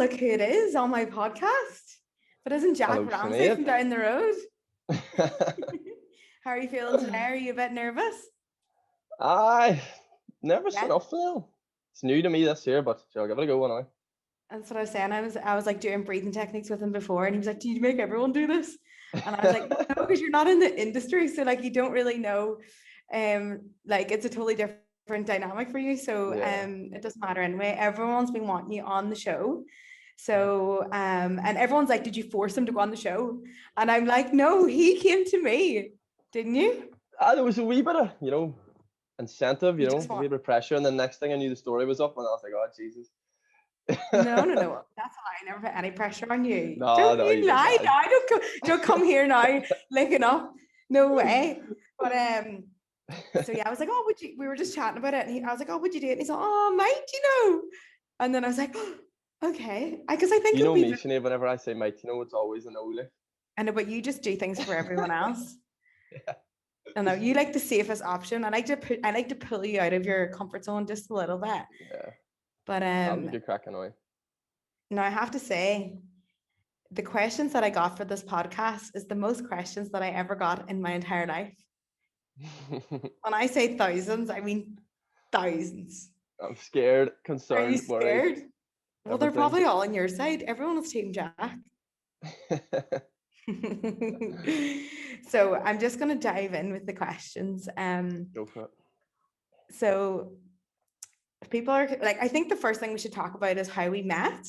look who it is on my podcast. But isn't Jack Hello, Ramsey Sinead. from down the road? How are you feeling today? Are you a bit nervous? Nervous Yeah. enough now. It's new to me this year, but I'll give it a go anyway. That's what I was saying. I was like doing breathing techniques with him before, and he was like, "Do you make everyone do this?" And I was like, "No, because you're not in the industry, so like you don't really know. Like it's a totally different dynamic for you. So Yeah. it doesn't matter anyway. Everyone's been wanting you on the show." So and everyone's like, "Did you force him to go on the show?" And I'm like, "No, he came to me, didn't you?" There was a wee bit of, incentive, You a just wee want bit of pressure, and then next thing I knew the story was up, and I was like, oh Jesus. no. That's a lie. I never put any pressure on you. No, Don't no, you you didn't lie lie. now. Don't come here now licking up. No way. But so yeah, I was like, oh, we were just chatting about it, and I was like, oh, would you do it? And he's like, oh, mate, And then I was like, oh, okay, because I think You it'll know be. me, Sinead, whenever I say mate, it's always a no. I know, but you just do things for everyone else. Yeah. I know you like the safest option. I like to pull you out of your comfort zone just a little bit. Yeah. But That'll be good crack anyway. now I have to say, the questions that I got for this podcast is the most questions that I ever got in my entire life. When I say thousands, I mean thousands. I'm scared, Are you concerned, scared? worried. Well, they're Everything. probably all on your side. Everyone is Team Jack. So I'm just going to dive in with the questions. Go for it. So people are like, I think the first thing we should talk about is how we met.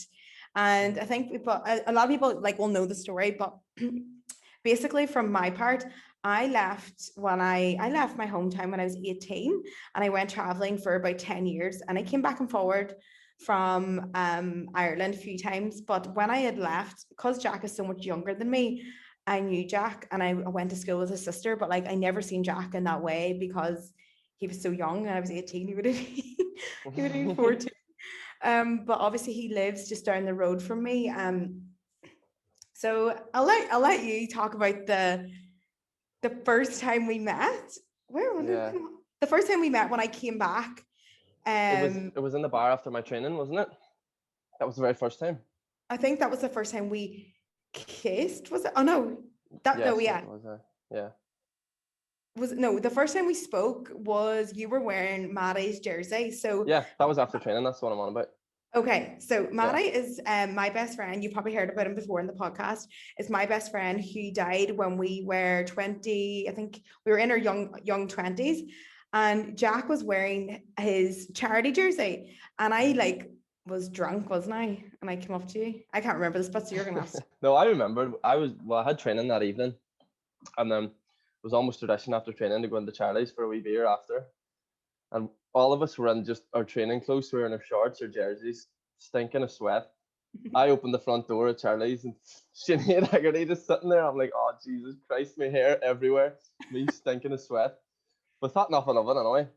And I think a lot of people like will know the story, but basically from my part, I left my hometown when I was 18, and I went traveling for about 10 years, and I came back and forward from Ireland a few times. But when I had left, because Jack is so much younger than me, I knew Jack, and I went to school with his sister, but like I never seen Jack in that way because he was so young, and I was 18. He would have been 14. But obviously he lives just down the road from me. So I'll let you talk about the first time we met. Where was Yeah. it? The first time we met when I came back. It was in the bar after my training, wasn't it? That was the very first time. I think that was the first time we kissed. Was it? Oh no, It was, yeah. The first time we spoke was you were wearing Maddie's jersey. So yeah, that was after training. That's what I'm on about. Okay, so Maddie is my best friend. You've probably heard about him before in the podcast. It's my best friend who died when we were 20. I think we were in our young 20s, and Jack was wearing his charity jersey, and I like was drunk, wasn't I? And I came up to you. I can't remember this, but so you're gonna have to. No, I remember. I had training that evening, and then it was almost tradition after training to go into Charlie's for a wee beer after. And all of us were in just our training clothes. We were in our shorts or jerseys, stinking of sweat. I opened the front door at Charlie's, and Sinead Haggerty just sitting there. I'm like, oh, Jesus Christ, my hair everywhere, me stinking of sweat. But thought nothing of it anyway.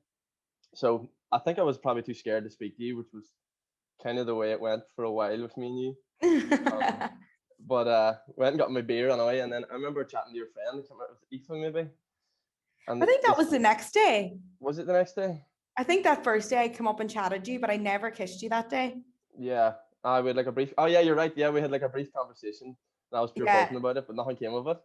So I think I was probably too scared to speak to you, which was kind of the way it went for a while with me and you. But went and got my beer anyway, and then I remember chatting to your friend. It was Ethan maybe. And I think that was the next day. Was it the next day? I think that first day I come up and chatted you, but I never kissed you that day. Yeah. We had like a brief. Oh yeah, you're right. Yeah, we had like a brief conversation. And I was pure buzzing about it, but nothing came of it.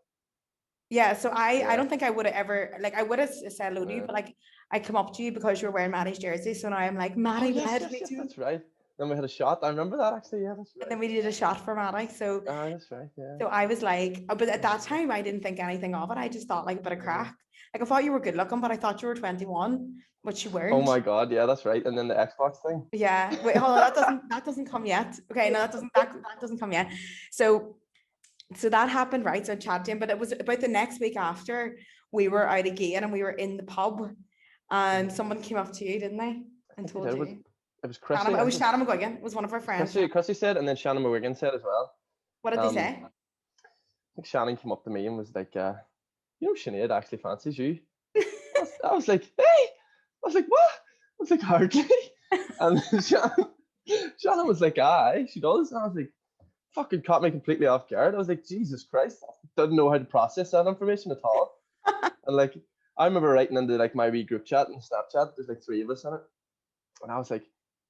Yeah, so I don't think I would have ever, like, I would have said hello to you, but like I come up to you because you were wearing Maddie's jersey, so now I'm like, Maddie, yes, that's right. Then we had a shot. I remember that actually. Yeah, that's right. And then we did a shot for Maddie. So that's right. Yeah. So I was like, but at that time I didn't think anything of it. I just thought like a bit of crack. Like I thought you were good looking, but I thought you were 21, but you weren't. Oh my God, yeah, that's right. And then the Xbox thing. Yeah. Wait, hold on. That doesn't come yet. Okay, no, that doesn't come yet. So that happened, right? So I chatted to him, but it was about the next week after we were out again and we were in the pub, and someone came up to you, didn't they? And told you. It was Chrissy. It was Shannon McGuigan. It was one of our friends. Chrissy said, and then Shannon McGuigan said as well. What did they say? I think Shannon came up to me and was like, Sinead actually fancies you. I was like, hey! I was like, what? I was like, hardly. And Shannon was like, aye, she does. And I was like, fucking caught me completely off guard. I was like, Jesus Christ, I didn't know how to process that information at all. And like, I remember writing into like my wee group chat and Snapchat. There's like 3 of us in it, and I was like,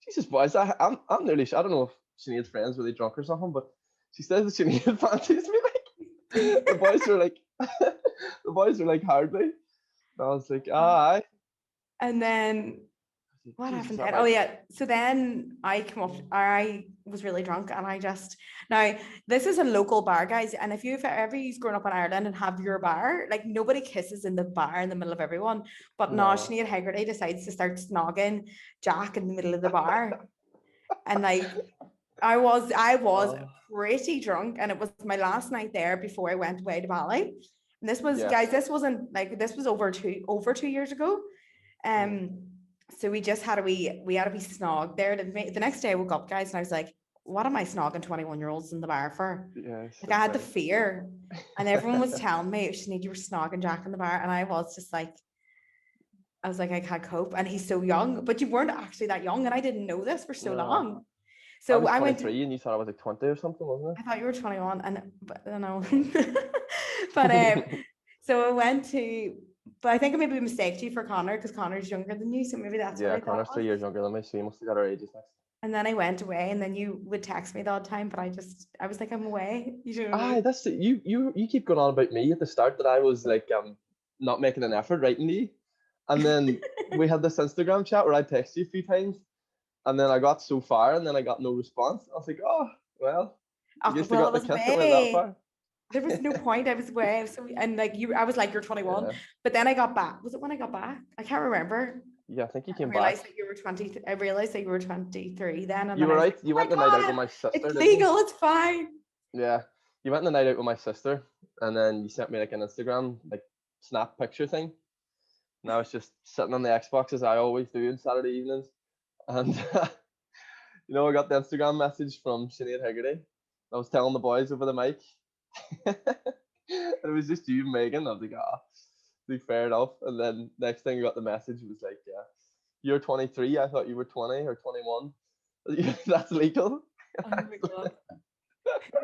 Jesus boys, I'm nearly. I don't know if Sinead's friends really drunk or something, but she said that Sinead fancies me. Like the boys were like, the boys were like hardly. And I was like, aye. And then what Jesus, happened that then? Oh might. yeah. So then I come up, I was really drunk and I just, now this is a local bar, guys. And if you've ever grown up in Ireland and have your bar, like nobody kisses in the bar in the middle of everyone. But now No. Sinead Hegarty decides to start snogging Jack in the middle of the bar. And like I was Oh, pretty drunk and it was my last night there before I went away to Bali. And this was, yes. guys, this wasn't like, this was over 2 years ago. Mm. So we just had we had a wee snog there. The next day I woke up, guys, and I was like, what am I snogging 21-year-olds in the bar for? Yes, Like I that's had the right. fear, and everyone was telling me, Sinead, you were snogging Jack in the bar, and I was just like, I was like, I can't cope, and he's so young, but you weren't actually that young, and I didn't know this for so No. long. I So was I went. 23 and you thought I was like 20 or something, wasn't I thought you were 21, and but I don't know. But it? so I went to, but I think I maybe mistaked you for Connor because Connor's younger than you, so maybe that's what Yeah, I thought it Connor's was. 3 years younger than me, so you must have got our ages mixed. And then I went away, and then you would text me the odd time, but I was like, I'm away. You don't know. Aye, that's it. You keep going on about me at the start that I was like not making an effort writing to you. And then we had this Instagram chat where I texted you a few times, and then I got so far, and then I got no response. I was like, oh well, I Oh, guess I well, I got the was kiss. It went that away. far. There was no point. I was away. So, and like you, I was like, you're 21. Yeah, But then I got back. Was it when I got back? I can't remember. yeah. I think you I came back. realized that you were 20. I realized that you were 23 then. And You then were I was right. like, oh You my went the night out with God, my sister, it's didn't you? legal. It's fine. Yeah, you went the night out with my sister, and then you sent me like an Instagram like snap picture thing. And I was just sitting on the Xbox as I always do on Saturday evenings, and I got the Instagram message from Sinead Hegarty. I was telling the boys over the mic. It was just you and Megan. I was like, fair enough. And then next thing I got the message was like, yeah, you're 23. I thought you were 20 or 21. That's legal. Oh my God.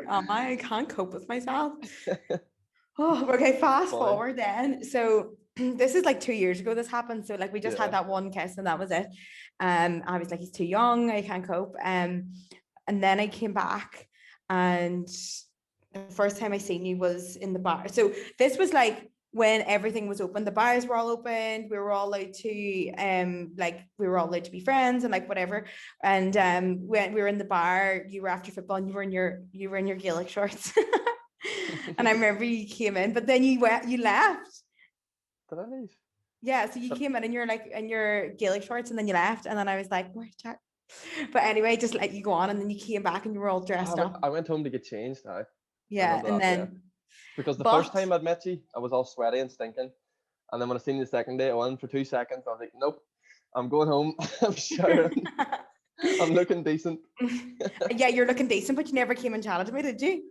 I can't cope with myself. Oh, okay. Fast Funny. forward then. So this is like 2 years ago this happened. So like we just had Yeah. that one kiss and that was it. I was like, he's too young, I can't cope. And then I came back and the first time I seen you was in the bar. So this was like when everything was open, the bars were all open, we were all allowed to like we were all allowed to be friends and like whatever. And when we were in the bar, you were after football and you were in your Gaelic shorts. And I remember you came in, but then you left. Did I leave? Yeah, so you came in and you're like in your Gaelic shorts and then you left. And then I was like, where's Jack? But anyway, just let you go on and then you came back and you were all I dressed went, up. I went home to get changed. I Yeah. remember And that. Yeah. then Because the first but time I'd met you, I was all sweaty and stinking. And then when I seen you the second day, I went for 2 seconds. I was like, nope, I'm going home. I'm showering. I'm looking decent. yeah, you're looking decent, but you never came and chatted to me, did you?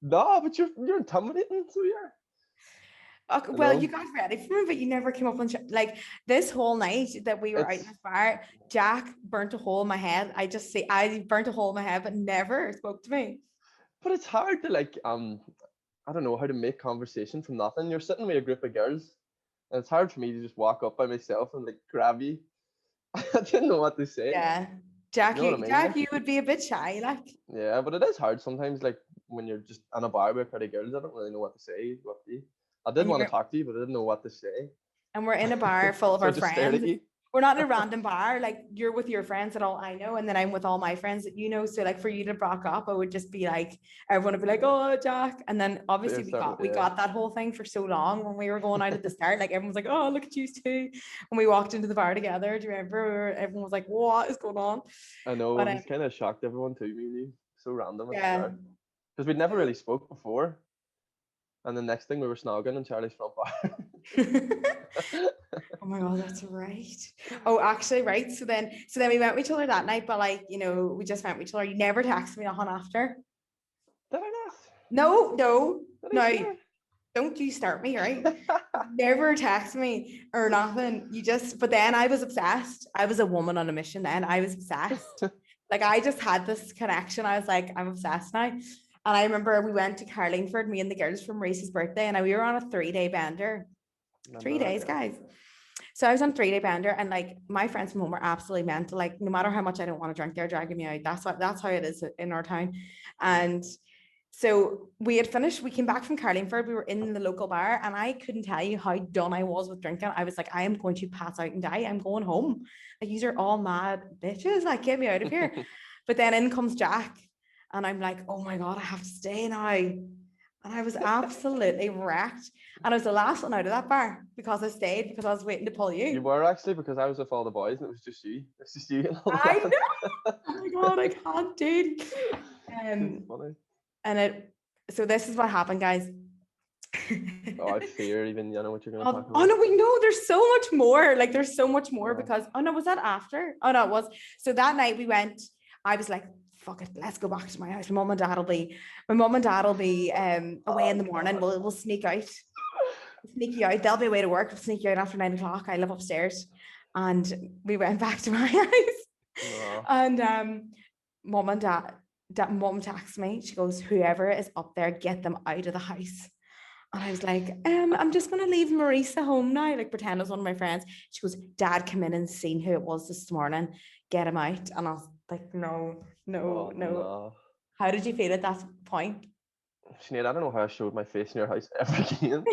No, but you're intimidating, so you're. Okay, You well, you know, got ready for me, but you never came up and like this whole night that we were out in it's this bar. Jack burnt a hole in my head. I burnt a hole in my head, but never spoke to me. but it's hard to like I don't know how to make conversation from nothing. You're sitting with a group of girls, and it's hard for me to just walk up by myself and like grab you. I didn't know what to say. Yeah, You know what I mean? Jack, Like, you would be a bit shy, like. yeah, but it is hard sometimes. Like when you're just in a bar with pretty girls, I don't really know what to say. I did And want to you're talk to you, but I didn't know what to say. and we're in a bar full of So I our just stared at friends. you. We're not in a random bar. Like you're with your friends that all I know, and then I'm with all my friends that you know. So like for you to rock up, I would just be like, everyone would be like, "Oh, Jack," and then obviously we Yeah. got that whole thing for so long when we were going out at the start. Like everyone was like, "Oh, look at you two." When we walked into the bar together, do you remember? Everyone was like, "What is going on?" I know, But it was kind of shocked everyone too, me and you. So random at the yeah. start. Because we'd never really spoke before. And the next thing we were snogging in Charlie's front bar. Oh my God, that's right. Oh, actually, right. So then we met with each other that night, but like, we just met with each other. You never texted me on after. Did I not? No, no, Did I no. swear? Don't you start me, right? Never text me or nothing. But then I was obsessed. I was a woman on a mission then. I was obsessed. Like I just had this connection. I was like, I'm obsessed now. And I remember we went to Carlingford, me and the girls from Reese's birthday, and we were on a 3-day bender. Remember 3 that, days, yeah. guys. So I was on a 3-day bender, and like my friends from home were absolutely mental. Like no matter how much I don't want to drink, they're dragging me out. That's how it is in our town. And so we had finished, we came back from Carlingford, we were in the local bar, and I couldn't tell you how done I was with drinking. I was like, I am going to pass out and die. I'm going home. Like, these are all mad bitches. Like, get me out of here. But then in comes Jack, and I'm like, oh my God, I have to stay now. And I was absolutely wrecked. And I was the last one out of that bar because I stayed, because I was waiting to pull you. You were actually, because I was with all the boys and it was just you. It's just you and all the I lads. know. Oh my God, I can't, dude. It's funny. And so this is what happened, guys. Oh, I fear even, you know what you're going to talk Oh about. no, we know there's so much more. Like there's so much more Yeah. because, oh no, was that after? Oh no, it was. So that night we went, I was like, fuck it, let's go back to my house. My mom and dad will be away in the morning. We'll sneak out. Sneak you out. They'll be away to work. We'll sneak you out after 9 o'clock. I live upstairs. And we went back to my house. No. And mom and dad, mom texts me. She goes, whoever is up there, get them out of the house. And I was like, I'm just going to leave Marisa home now, like pretend it was one of my friends. She goes, Dad came in and seen who it was this morning. Get him out. And I was like, no. How did you feel at that point? Sinead, I don't know how I showed my face in your house ever again.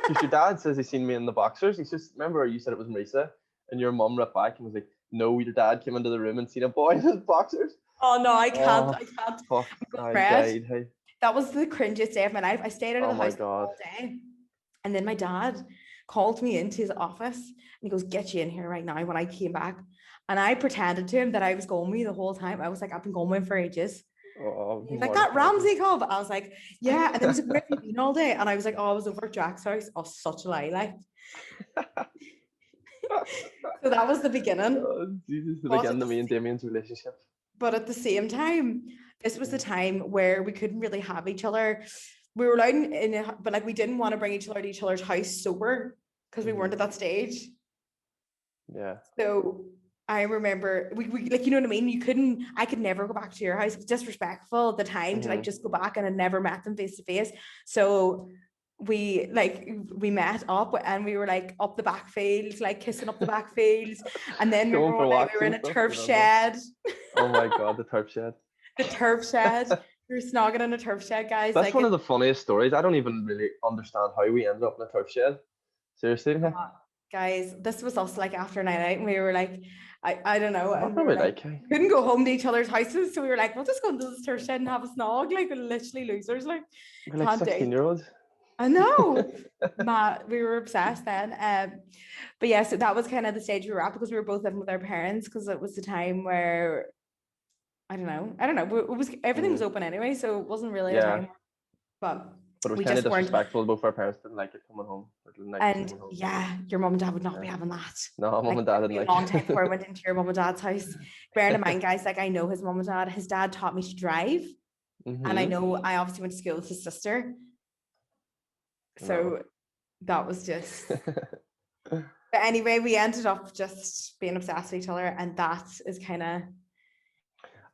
Because your dad says he's seen me in the boxers. He's just, remember you said it was Marisa? And your mum ripped back and was like, no, your dad came into the room and seen a boy in his boxers. Oh no, I can't. Fuck, I died, hey. That was the cringiest day of my life. I stayed out of the house all day. And then my dad called me into his office and he goes, get you in here right now, when I came back. And I pretended to him that I was going with you the whole time. I was like, I've been going with him for ages. He's like, that Ramsey cub. I was like, yeah. And then he's like, where have you been all day? And I was like, oh, I was over at Jack's house. Oh, such a lie, like. So that was the beginning. Oh, Jesus, the beginning of me and Damien's relationship. But at the same time, this was the time where we couldn't really have each other. We were allowed in it, but like we didn't want to bring each other to each other's house sober because we weren't at that stage. Yeah. So I remember we like, you know what I mean? I could never go back to your house. It was disrespectful at the time to like just go back, and I never met them face to face. So we met up and we were like up the back fields, like kissing up the back fields. And then we were in a turf shed. Oh my God, the turf shed. The turf shed. We were snogging in a turf shed, guys. That's like one of the funniest stories. I don't even really understand how we ended up in a turf shed. Seriously. Guys, this was us like after night out, and we were like, I don't know. And we couldn't go home to each other's houses, so we were like, we'll just go into this turf shed and have a snog. Like, we're literally losers. Like, we're like 16-year-olds. I know. Matt, we were obsessed then. But yeah, so that was kind of the stage we were at, because we were both living with our parents, because it was the time where I don't know. It was everything was open anyway, so it wasn't really a time. But it was kind of disrespectful. Both our parents didn't like it coming home. And yeah, your mum and dad would not be having that. No, mum and dad didn't like it. A long time before I went into your mum and dad's house. Bearing in mind, guys, like I know his mum and dad. His dad taught me to drive, and I know I obviously went to school with his sister. So that was just. But anyway, we ended up just being obsessed with each other, and that is kind of.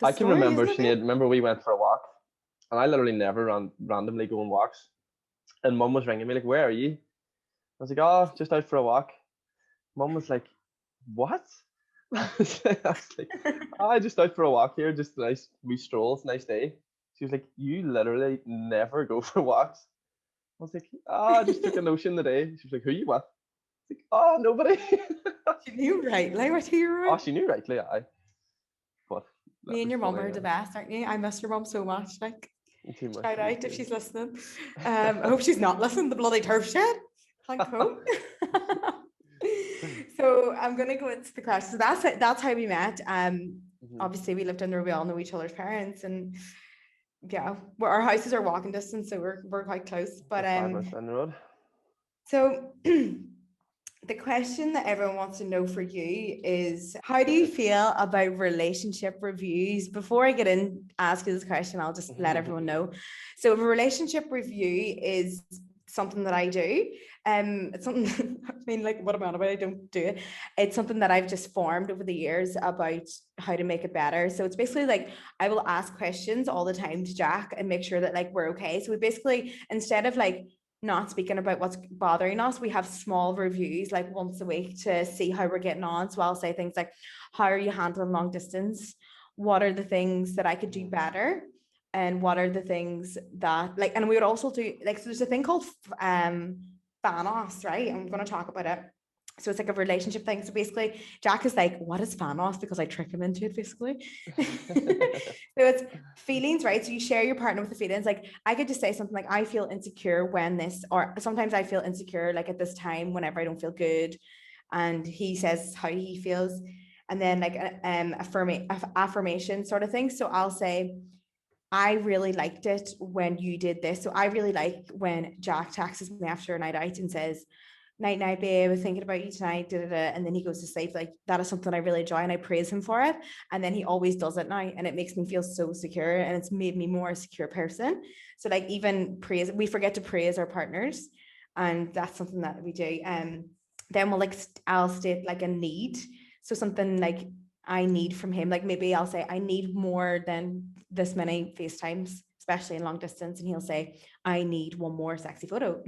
I can remember, Sinead, remember we went for a walk, and I literally never randomly go on walks. And Mum was ringing me like, where are you? I was like, oh, just out for a walk. Mum was like, what? I was like, oh, just out for a walk here, just a nice wee stroll, it's a nice day. She was like, you literally never go for walks. I was like, oh, I just took a notion today. She was like, who are you with? I was like, oh, nobody. She knew rightly what you were. Oh, she knew rightly, aye. But me and your mum are the best, aren't you? I miss your mum so much. Like, shout out if she's listening. I hope she's not listening. The bloody turf shed. Thank home. So I'm gonna go into the question. So that's how we met. Obviously we lived under. We all know each other's parents, and yeah, our houses are walking distance, so we're quite close. But so. The question that everyone wants to know for you is, how do you feel about relationship reviews? Before I get in, ask you this question, I'll just let everyone know. So a relationship review is something that I do. It's something, I mean, like, what am I on about? I don't do it. It's something that I've just formed over the years about how to make it better. So it's basically like, I will ask questions all the time to Jack and make sure that like we're okay. So we basically, instead of like not speaking about what's bothering us, we have small reviews like once a week to see how we're getting on. So I'll say things like, how are you handling long distance? What are the things that I could do better? And what are the things that like, and we would also do like, so there's a thing called Fanos, right? I'm going to talk about it. So it's like a relationship thing. So basically, Jack is like, what is Fanos? Because I trick him into it, basically. So it's feelings, right? So you share your partner with the feelings. Like I could just say something like, I feel insecure when this, or sometimes I feel insecure like at this time whenever I don't feel good. And he says how he feels. And then like affirmation sort of thing. So I'll say, I really liked it when you did this. So I really like when Jack texts me after a night out and says, night night babe, I was thinking about you tonight, and then he goes to sleep. Like that is something I really enjoy and I praise him for it. And then he always does it now, and it makes me feel so secure, and it's made me more a secure person. So like even praise, we forget to praise our partners, and that's something that we do. Then we'll like I'll state like a need. So something like I need from him, like maybe I'll say I need more than this many FaceTimes, especially in long distance, and he'll say I need one more sexy photo.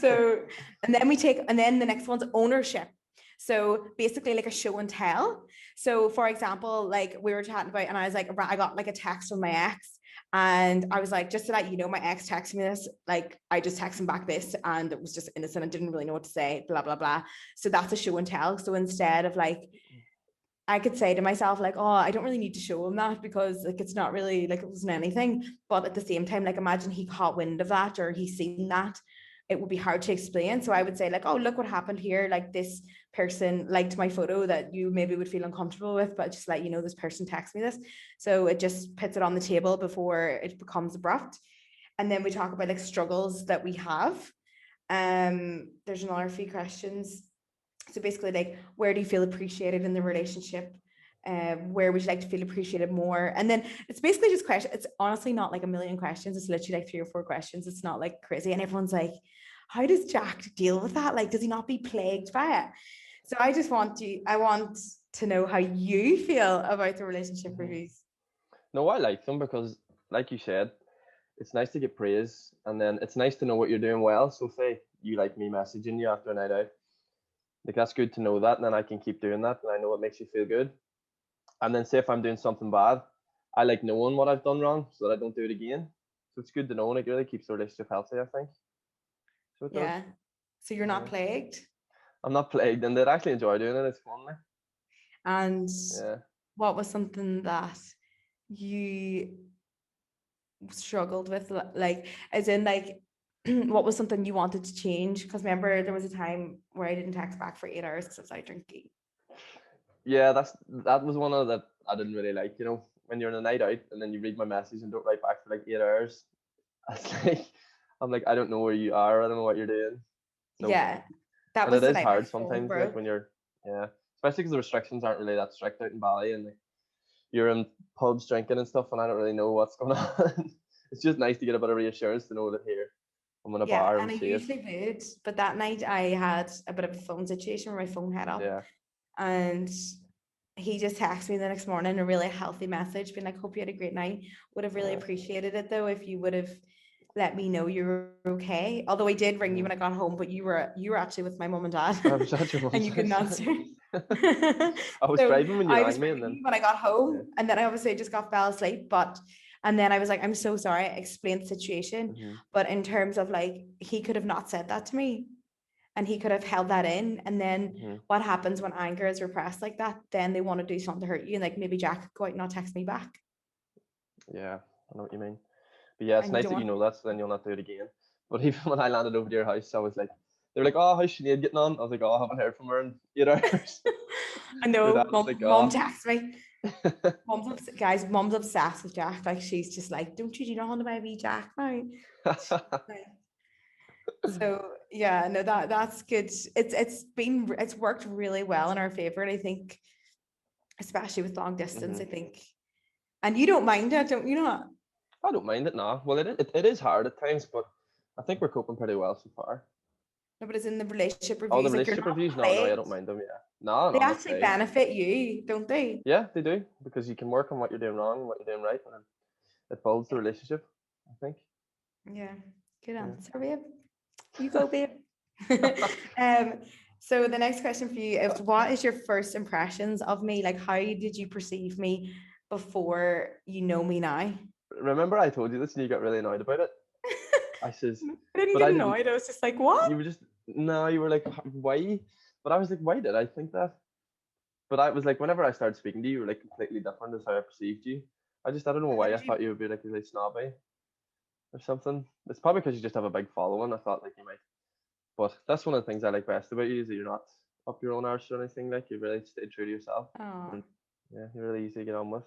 So, and then the next one's ownership. So basically like a show and tell. So for example, like we were chatting about, and I was like, I got like a text from my ex, and I was like, just to let you know, my ex texted me this, like I just texted him back this, and it was just innocent. I didn't really know what to say, blah, blah, blah. So that's a show and tell. So instead of like, I could say to myself, like, oh, I don't really need to show him that because like it's not really like it wasn't anything. But at the same time, like imagine he caught wind of that or he's seen that, it would be hard to explain. So I would say, like, oh, look what happened here. Like this person liked my photo that you maybe would feel uncomfortable with, but just let you know this person texted me this. So it just puts it on the table before it becomes abrupt. And then we talk about like struggles that we have. There's another few questions. So basically, like, where do you feel appreciated in the relationship? Where would you like to feel appreciated more? And then it's basically just questions. It's honestly not like a million questions. It's literally like 3 or 4 questions. It's not like crazy. And everyone's like, how does Jack deal with that? Like, does he not be plagued by it? So I want to know how you feel about the relationship reviews. No, I like them because, like you said, it's nice to get praise, and then it's nice to know what you're doing well. So say you like me messaging you after a night out, like that's good to know that, and then I can keep doing that, and I know it makes you feel good. And then say if I'm doing something bad, I like knowing what I've done wrong so that I don't do it again. So it's good to know, and it really keeps the relationship healthy, I think. So it does. Yeah. So you're not plagued. I'm not plagued, and I actually enjoy doing it. It's fun. Like. And Yeah. what was something that you struggled with, like, as in like, what was something you wanted to change? Because remember, there was a time where I didn't text back for 8 hours because I was out drinking. Yeah, that was one of that I didn't really like. You know, when you're on a night out and then you read my message and don't write back for like 8 hours, it's like I'm like I don't know where you are. I don't know what you're doing. So, Yeah, that and was it the is night my hard phone sometimes, broke. like when you're especially because the restrictions aren't really that strict out in Bali, and like, you're in pubs drinking and stuff, and I don't really know what's going on. It's just nice to get a bit of reassurance to know that here I'm in a Yeah, bar, and I'm I safe. usually would, but that night I had a bit of a phone situation where my phone had up, Yeah. and he just texted me the next morning a really healthy message, being like, "Hope you had a great night. Would have really appreciated it though if you would have let me know you were okay. Although I did ring you when I got home, but you were actually with my mom and dad, I was at your and mum's you couldn't house. answer. I was So driving when you I rang was me, and ringing then you when I got yeah. home, and then I obviously just got fell asleep. But and then I was like, I'm so sorry. I explained the situation, but in terms of like, he could have not said that to me, and he could have held that in. And then what happens when anger is repressed like that? Then they want to do something to hurt you, and like maybe Jack could go out and not text me back. Yeah, I know what you mean. But yeah, it's And you nice don't that you want. know that, so then you'll not do it again. But even when I landed over to your house, I was like, they were like, "Oh, how's Sinead getting on?" I was like, "Oh, I haven't heard from her in 8 hours." I Your know, dad was like, mom "Oh." texts me. Mom's obsessed with Jack. Like she's just like, don't you do not want to buy me Jack now? So yeah, no, that's good. It's worked really well in our favor, and I think, especially with long distance, I think, and you don't mind it, don't you? Not. I don't mind it now. Well, it is hard at times, but I think we're coping pretty well so far. No, but it's in the relationship Oh, the reviews. Like you're relationship not reviews? No, I plagued. don't mind them. Yeah, no, They I'm not actually plagued. benefit you, don't they? Yeah, they do, because you can work on what you're doing wrong and what you're doing right, and it builds the relationship, I think. Yeah, good Yeah. answer, babe. You go, babe. So the next question for you is, what is your first impressions of me? Like, how did you perceive me before you know me now? Remember I told you this and you got really annoyed about it? I says, I didn't but get I didn't. annoyed. I was just like, what? You were just no. You were like, why? But I was like, why did I think that? But I was like, whenever I started speaking to you, you were like completely different as how I perceived you. I don't know How why. I did you? thought you would be like really snobby or something. It's probably because you just have a big following. I thought like you might. But that's one of the things I like best about you is that you're not up your own arse or anything. Like you really stayed true to yourself. Oh, And yeah, you're really easy to get on with.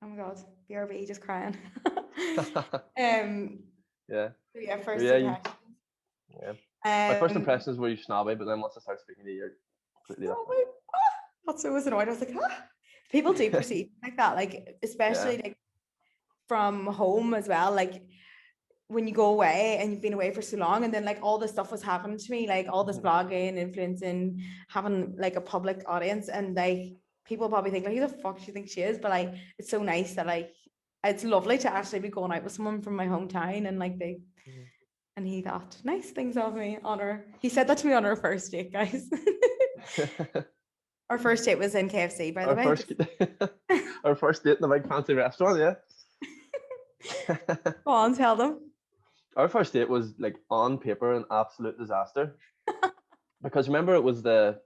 oh my God, BRB just crying. Yeah. So yeah, first Yeah, you, impression. yeah. My first Um, impressions were you snobby, but then once I started speaking to you, you're completely oh different. my, that's so was annoyed. I was like, people do perceive like that, like Yeah. especially like from home as well. Like when you go away and you've been away for so long, and then like all this stuff was happening to me, like all this Mhm. blogging, influencing, having like a public audience, and like people probably think like who the fuck do you think she is? But like it's so nice that like it's lovely to actually be going out with someone from my hometown and like they Mhm. and he thought nice things of me on our he said that to me on our first date, guys. Our first date was in KFC, by the Our way. first our first date in a big fancy restaurant, yeah. Go on, tell them. Our first date was like on paper an absolute disaster. Because remember it was the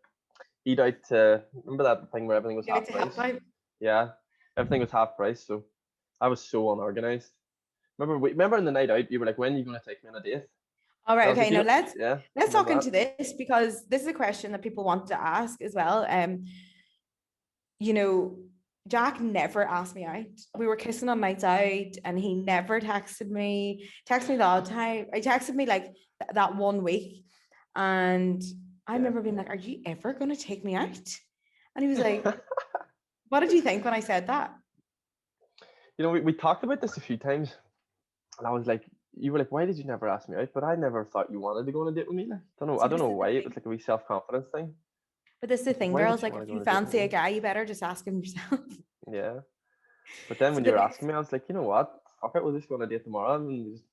eat out to remember that thing where everything was You know, half to help price? out. Yeah. Everything was half price, so I was so unorganized. Remember in the night out you were like, when are you gonna take me on a date? All And I right, was okay. like, Now you know, let's yeah, let's talk remember into that? this because this is a question that people want to ask as well. You know, Jack never asked me out. We were kissing on nights out, and he never texted me. Texted me the odd time. He texted me like that one week, and I Yeah. remember being like, "Are you ever going to take me out?" And he was like, "What did you think when I said that?" You know, we talked about this a few times, and I was like, you were like, why did you never ask me out? But I never thought you wanted to go on a date with me. Like, I See, don't this know is the why. It was thing. like a wee self confidence thing. But this is I the was like, thing, why girls. would you Like, want to if go on you a date with fancy a me? guy, you better just ask him yourself. Yeah. But then So when the you were next asking me, I was like, you know what? Fuck it, we'll just go on a date tomorrow and we just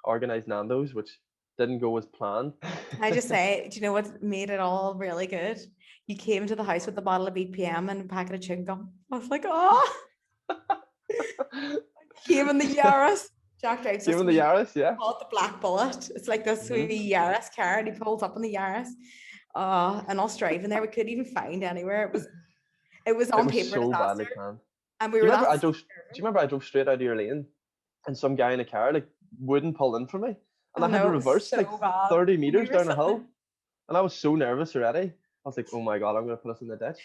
organize Nando's, which didn't go as planned. Can I just say, do you know what made it all really good? You came to the house with a bottle of BPM and a packet of chewing gum. I was like, oh, came in the Yaris. Jack drives this Given the wee, Yaris, yeah. call it the Black Bullet. It's like this Hmm. wee Yaris car, and he pulls up in the Yaris. And us driving there, we couldn't even find anywhere. It was It on was paper so badly disaster, planned. and we Do you were remember that I scared drove? of Do you him. remember I drove straight out of your lane, and some guy in a car like wouldn't pull in for me, and Oh I had to no, it was reverse like so bad. 30 meters We were down a sitting there. hill, and I was so nervous already. I was like, oh my god, I'm gonna put us in the ditch.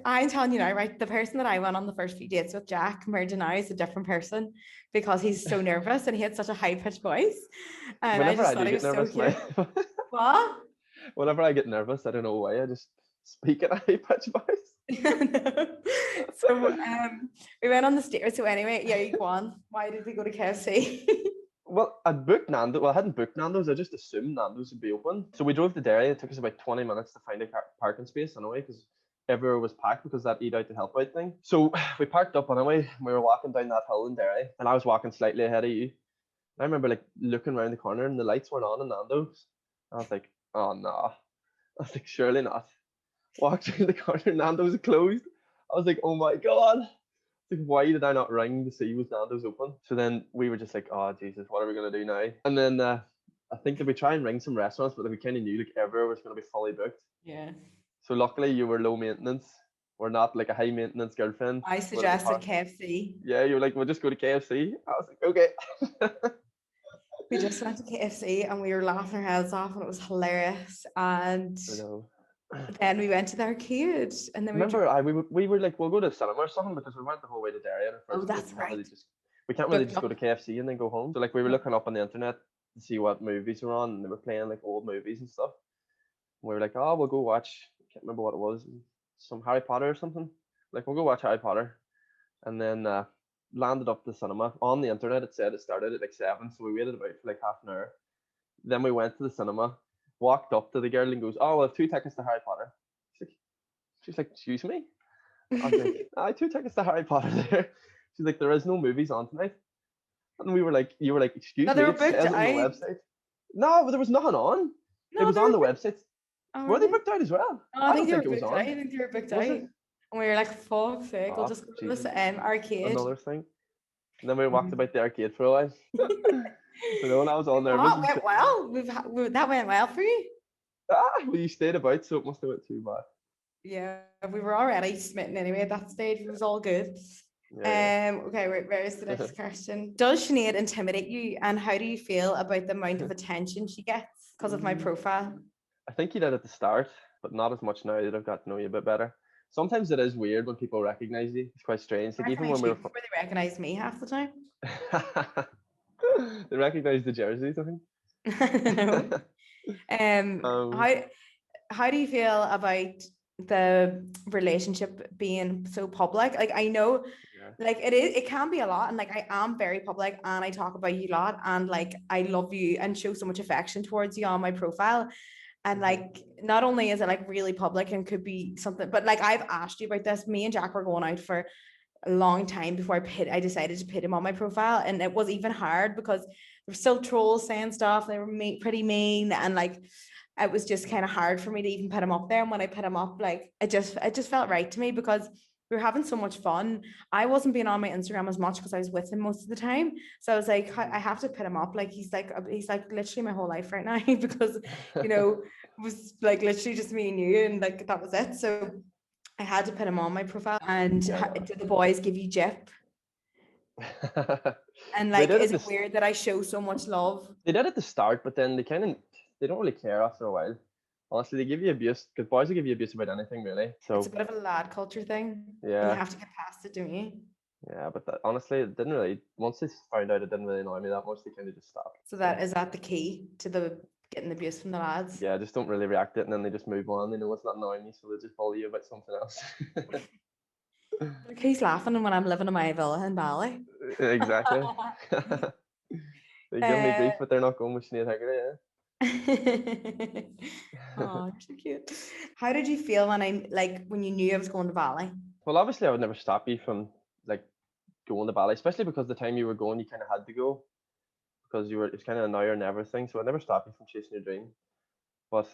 I'm telling you now, right? The person that I went on the first few dates with, Jack, compared to now, is a different person because he's so nervous and he had such a high pitched voice. And I Whenever just I thought do he get was so nervous, my cute. What? whenever I get nervous, I don't know why. I just speak in a high pitched voice. So we went on the stairs. So anyway, yeah, you go on. Why did we go to KFC? Well, I'd booked Nando's. Well, I hadn't booked Nando's. I just assumed Nando's would be open. So we drove to Derry. It took us about 20 minutes to find a parking space anyway, because everywhere was packed because that eat out to help out thing. So we parked up anyway. We were walking down that hill in Derry, and I was walking slightly ahead of you. I remember like looking around the corner and the lights weren't on in Nando's. I was like, oh no. I was like, surely not. Walked around the corner, Nando's closed. I was like, oh my god. Like, why did I not ring to see was Nando's open? So then we were just like, oh Jesus, what are we gonna do now? And then I think that we try and ring some restaurants, but we kind of knew like everywhere was gonna be fully booked. Yeah. So luckily you were low maintenance. We're not like a high maintenance girlfriend. I We're like a suggested KFC. yeah, you were like, we'll just go to KFC. I was like, okay. We just went to KFC and we were laughing our heads off and it was hilarious. And I know. then we went to the arcade and then we drove. Remember, we were like, we'll go to the cinema or something because we went the whole way to Derry on our Oh, first date. that's right. We can't really Booked just go up. to KFC and then go home. So like we were looking up on the internet to see what movies were on, and they were playing like old movies and stuff. And we were like, oh, we'll go watch. Can't remember what it was, some Harry Potter or something. Like we'll go watch Harry Potter, and then landed up the cinema on the internet. It said it started at like 7, so we waited about for like half an hour. Then we went to the cinema, walked up to the girl and goes, oh, well, I have 2 tickets to Harry Potter. She's like, excuse me? I was like, I 2 tickets to Harry Potter there. She's like, there is no movies on tonight. And we were like, you were like, excuse No, they me, were it booked says it on the out. website. No, but there was nothing on. It No, was they on were the booked. website. Oh, were Were they they? booked out as well? Oh, I I think don't they were think it was booked out. on. I think they were booked out. Was it? And we were like, fuck's sake, we'll Oh, just go to this Jesus. arcade. Another thing. And then we walked Mhm. about the arcade for a while. You know, and I was all nervous. What went well? That went well for you. Well, you stayed about, so it must have went too bad. Yeah, we were already smitten anyway at that stage. It was all good. Yeah, Okay, where's the yeah. next question? Does Sinead intimidate you, and how do you feel about the amount of attention she gets because of my profile? I think you did at the start, but not as much now that I've got to know you a bit better. Sometimes it is weird when people recognize you. It's quite strange. I Like even recognize when we you were, before they recognize me half the time. they recognize the jerseys, I No. think. Um, How do you feel about the relationship being so public? Like I know yeah. like it can be a lot, and like I am very public and I talk about you a lot, and like I love you and show so much affection towards you on my profile. And Mhm. like not only is it like really public and could be something, but like I've asked you about this. Me and Jack were going out for a long time before I decided to put him on my profile, and it was even hard because there were still trolls saying stuff. They were pretty mean, and like it was just kind of hard for me to even put him up there. And when I put him up, like it just felt right to me because we were having so much fun. I wasn't being on my Instagram as much because I was with him most of the time. So I was like, I have to put him up. Like he's like literally my whole life right now because it was like literally just me and you, and like that was it. So I had to put him on my profile. And Yeah. do the boys give you jip? And They like, did at is it this. weird that I show so much love? They did at the start, but then they don't really care after a while. Honestly, they give you abuse because boys will give you abuse about anything really. It's a So bit of a lad culture thing, and you yeah, have to get past it, don't you? yeah. But honestly, it didn't really. Once they found out, it didn't really annoy me that much. They kind of just stopped. So So is that the key to the getting abuse from the lads? yeah, just don't really react to it, and then they just move on. They know it's not annoying me, so they just bully you about something else. Like he's laughing when I'm living in my villa in Bali. Exactly. They give me uh, grief, but they're not going with Sinead Haggerty, oh, yeah. you're so cute. How did you feel when you knew I was going to Bali? Well, obviously, I would never stop you from like going to Bali, especially because the time you were going, you kind of had to go because it's kind of a now or never thing. So I never stopped you from chasing your dream. But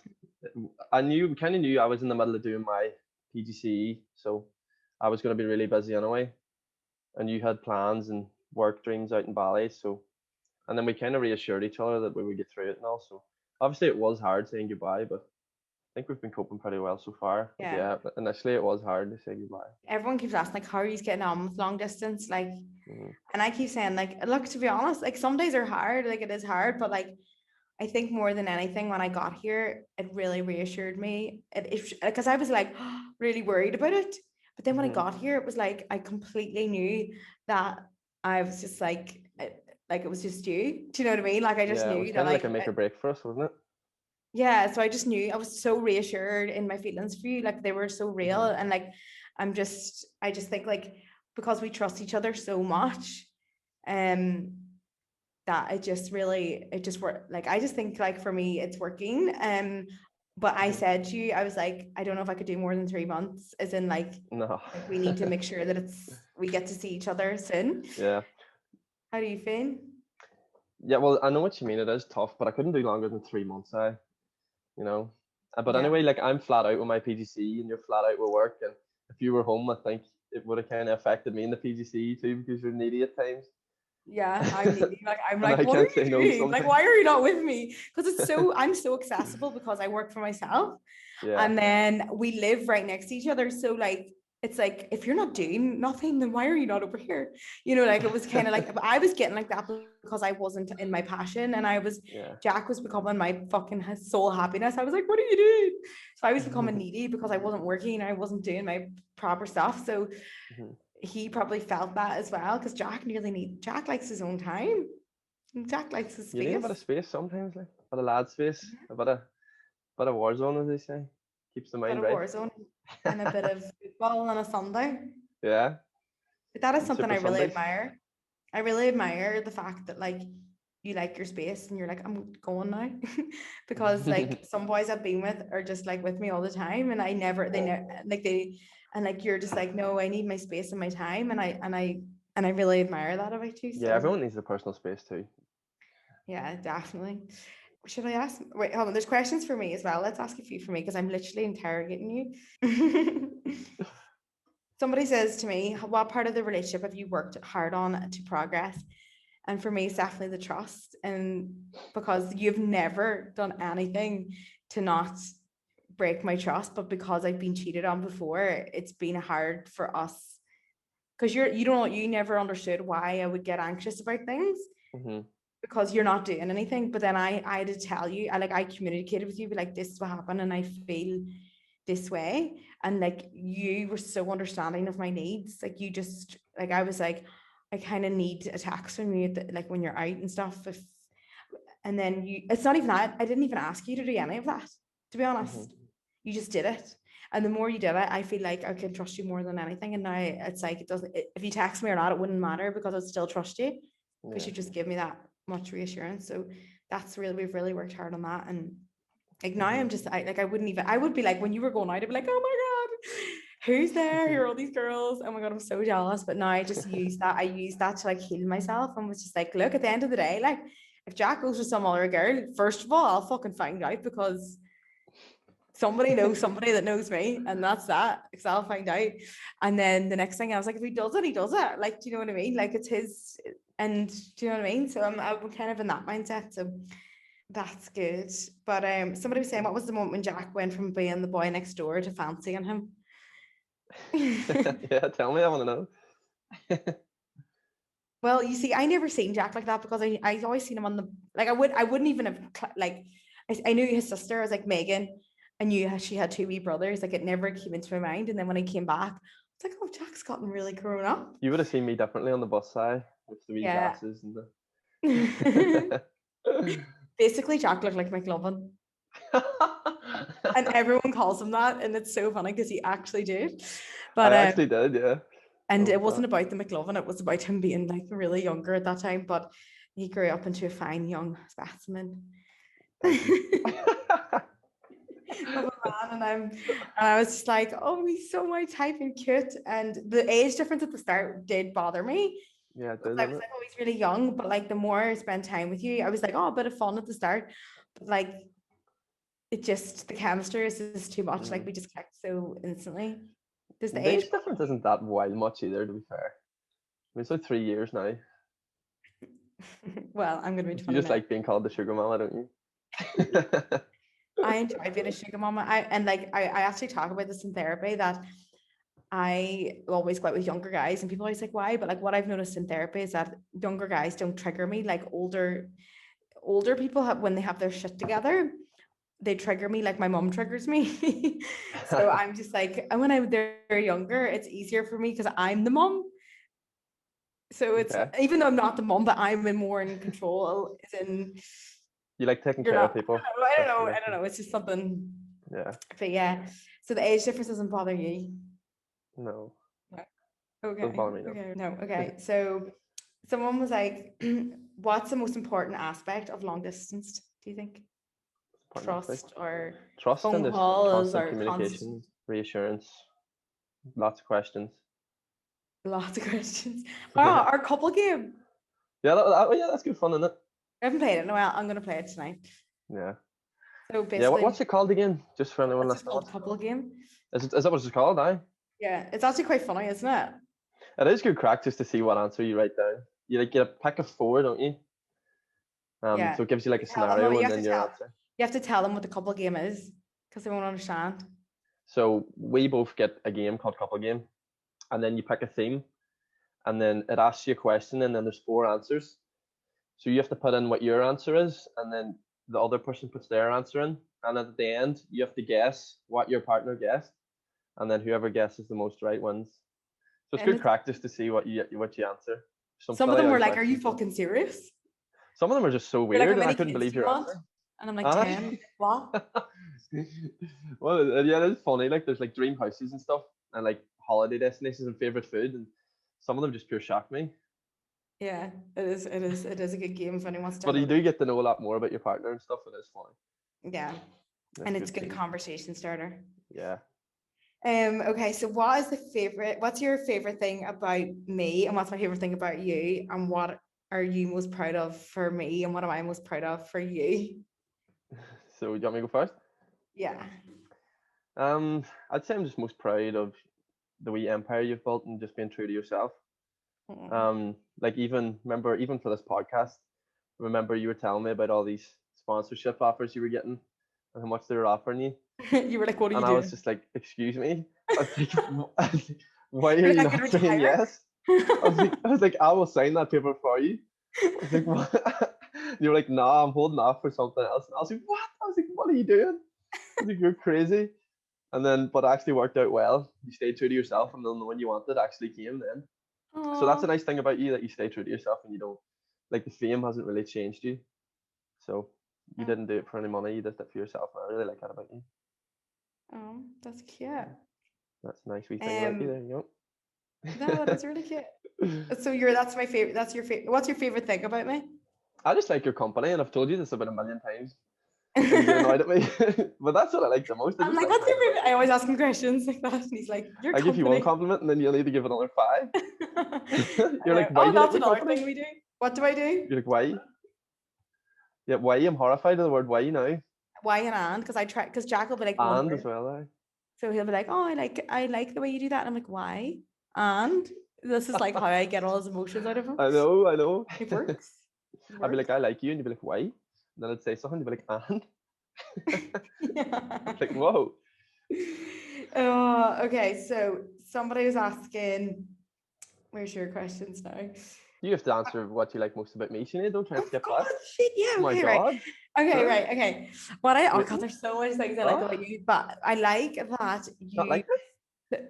kind of knew I was in the middle of doing my PGCE, so I was going to be really busy anyway. And you had plans and work dreams out in Bali, so and then we kind of reassured each other that we would get through it and all. So obviously it was hard saying goodbye, but I think we've been coping pretty well so far. But Yeah. yeah, initially it was hard to say goodbye. Everyone keeps asking like, how are you getting on with long distance? Like, Mhm. and I keep saying like, look, to be honest, like some days are hard, like it is hard, but like I think more than anything, when I got here, it really reassured me. Because I was like really worried about it. But then when I Mhm. got here, it was like I completely knew that I was just like it was just you. Do you know what I mean? Like I just Yeah, it was knew that kind of like a make or break for us, wasn't it? yeah. So I just knew I was so reassured in my feelings for you. Like they were so real. Mhm. And like I just think like because we trust each other so much, um, that it just worked. Like I just think like for me it's working. But I Mhm. said to you, I was like, I don't know if I could do more than 3 months, as in No. like we need to make sure that we get to see each other soon. Yeah. How do you feel? Yeah, well, I know what you mean. It is tough, but I couldn't do longer than 3 months. You know. But Yeah. anyway, like I'm flat out with my PGC, and you're flat out with work. And if you were home, I think it would have kind of affected me in the PGC too, because you're needy at times. Yeah, I'm needy. Like I'm And like, I what are can't you say no doing? Like, sometimes. why are you not with me? Because I'm so accessible because I work for myself. Yeah. And then we live right next to each other. So like it's like if you're not doing nothing, then why are you not over here? Like it was kind of like I was getting like that because I wasn't in my passion, and Yeah. Jack was becoming my fucking soul happiness. I was like, what are you doing? So I was becoming needy because I wasn't working, I wasn't doing my proper stuff. So Mhm. he probably felt that as well because Jack likes his own time. Jack likes his You need a bit of space. space sometimes, like a bit of lad space, a bit of war zone, as they say. Keeps the Bit mind of right. war zone and a bit of football on a Sunday. Yeah. But that is And something Super I really Sundays. admire. I really admire the fact that like you like your space and you're like, I'm going now. Because like some boys I've been with are just like with me all the time, and they never like they and like you're just like, no, I need my space and my time, and I And I really admire that about you. Yeah, So everyone needs their personal space too. yeah, definitely. Should I ask? Wait, hold on. There's questions for me as well. Let's ask a few for me because I'm literally interrogating you. Somebody says to me, what part of the relationship have you worked hard on to progress? And for me, it's definitely the trust. And because you've never done anything to not break my trust, but because I've been cheated on before, it's been hard for us. Because you never understood why I would get anxious about things. Mm-hmm. Because you're not doing anything. But then I had to tell you, I communicated with you, be like, this is what happened, and I feel this way. And like you were so understanding of my needs. Like you just like I was like, I kind of need a text from you like when you're out and stuff. And then it's not even that. I didn't even ask you to do any of that, to be honest. Mm-hmm. You just did it. And the more you did it, I feel like I can trust you more than anything. And now it's like if you text me or not, it wouldn't matter because I'd still trust you because you just give me that much reassurance. So we've really worked hard on that. And like now I'm just I would be like when you were going out, I'd be like, oh my God, who's there? Who are all these girls? Oh my God, I'm so jealous. But now I just use that to like heal myself and was just like, look, at the end of the day, like if Jack goes with some other girl, first of all, I'll fucking find out because somebody knows somebody that knows me, and that's that, because I'll find out. And then the next thing I was like, if he does it, he does it. Like, do you know what I mean? Like it's his, and do you know what I mean? So I'm kind of in that mindset. So that's good. But somebody was saying, what was the moment when Jack went from being the boy next door to fancying him? Yeah, tell me, I want to know. Well, you see, I never seen Jack like that because I always seen him on the like I wouldn't even have like I knew his sister. I was like Megan. I knew she had two wee brothers. Like it never came into my mind. And then when I came back, I was like, oh, Jack's gotten really grown up. You would have seen me differently on the bus side with the wee Yeah. glasses and the. Basically, Jack looked like McLovin. And everyone calls him that, and it's so funny because he actually did. But I actually did, yeah. and it wasn't about the McLovin, it was about him being like really younger at that time, but he grew up into a fine young specimen of a man. And I was just like, oh, he's so my type and cute. And the age difference at the start did bother me. Yeah, it I did, was like, oh, he's really young, but like the more I spend time with you, I was like, oh, a bit of fun at the start, but like it just the chemistry is just too much. Like we just clicked so instantly. Does the The age age difference isn't that wild much either, to be fair. I mean, it's like 3 years now. well, I'm gonna be You 29. just like being called the sugar mama, don't you? I enjoy being a sugar mama. I actually talk about this in therapy that I always go out with younger guys and people always like why, but like what I've noticed in therapy is that younger guys don't trigger me like older people have when they have their shit together. They trigger me like my mom triggers me. So I'm just like, and when they're younger, it's easier for me because I'm the mom. So it's even though I'm not the mom, but I'm more in control. As in, you like taking you're care not. of people. I don't know. It's just something. Yeah. But yeah, so the age difference doesn't bother you. No. No. Okay. Doesn't bother me, no. Okay. No. Okay. So someone was like, "What's the most important aspect of long distance? Do you think? Trust or trust phone and just calls constant or communication, reassurance, lots of questions. Lots of questions. Our couple game. Yeah, yeah, that's good fun, isn't it? I haven't played it in a while. I'm going to play it tonight. Yeah. So basically, yeah. What's it called again? Just for anyone it's listening. called couple game. Is that what it's called? Aye. Yeah, it's actually quite funny, isn't it? It is good crack just to see what answer you write down. You like get a pick of four, don't you? Yeah. So it gives you like a scenario and then your answer. You have to tell them what the couple game is because they won't understand. So we both get a game called couple game, and then you pick a theme, and then it asks you a question, and then there's four answers. So you have to put in what your answer is, and then the other person puts their answer in, and at the end you have to guess what your partner guessed, and then whoever guesses the most right wins. So it's good crack just to see what you answer. Some of them were like, "Are you fucking serious?" Some of them are just so weird, and I couldn't believe your answer. And I'm like, 10, what? Well, yeah, it's funny. Like, there's like dream houses and stuff, and like holiday destinations and favorite food, and some of them just pure shock me. Yeah, it is a good game if anyone wants to. But you do get to know a lot more about your partner and stuff. It is funny. Yeah, and it's a good conversation starter. Yeah. Okay, so what's your favorite thing about me and what's my favorite thing about you, and what are you most proud of for me and what am I most proud of for you? So you want me to go first? Yeah. I'd say I'm just most proud of the wee empire you've built and just being true to yourself. Mm. Like even remember, even for this podcast, remember you were telling me about all these sponsorship offers you were getting and how much they were offering you, You were like, what are you and I was doing? just like, excuse me. I was like, I was like, why are You're you like, I could not saying retire. yes? I was like, I will sign that paper for you. I was like, what? You were like, nah, I'm holding off for something else. And I was like, what? I was like, what are you doing? I was like, you're crazy. And then, but it actually worked out well. You stayed true to yourself, and then when you wanted actually came then. So that's a Oh, nice thing about you, that you stay true to yourself and you don't, like, the fame hasn't really changed you. So you oh, didn't do it for any money, you did it for yourself. And I really like that about you. that's cute. That's a nice wee thing about you. Um, There you no, that is really cute. So that's my favorite. That's your favorite. What's your favorite thing about me? I just like your company, and I've told you this about a million times when you get I'm annoyed at me. But that's what I like the most. I just like, like what's your hanging favorite? with I you. always ask him questions like that, and he's like, your I give you one company. compliment, and then you'll need to give another five. I You're know. like, why Oh, do you like that's my another company? thing we do. What do I do? You're like, why? Yeah, why? I'm horrified of the word why now. Why and? Because I try. Because Jack will be like one And as word, well, I. so he'll be like, oh, I like the way you do that. And I'm like, why? And this is like how I get all his emotions out of him. I know, I know. It works. It I'd be works. like, I like you, and you'd be like, why? And then I'd say something, you'd be like, and? Yeah. It's like, whoa. Oh, okay. So somebody was asking, where's your questions now? You have to answer what you like most about me, Sinead. Don't try Oh and skip God, that. shit. Yeah. Oh my Okay. Right. God. Okay. Sure. Right. Okay. Oh God, Waiting. there's so much things I like Oh, about you, but I like that not you like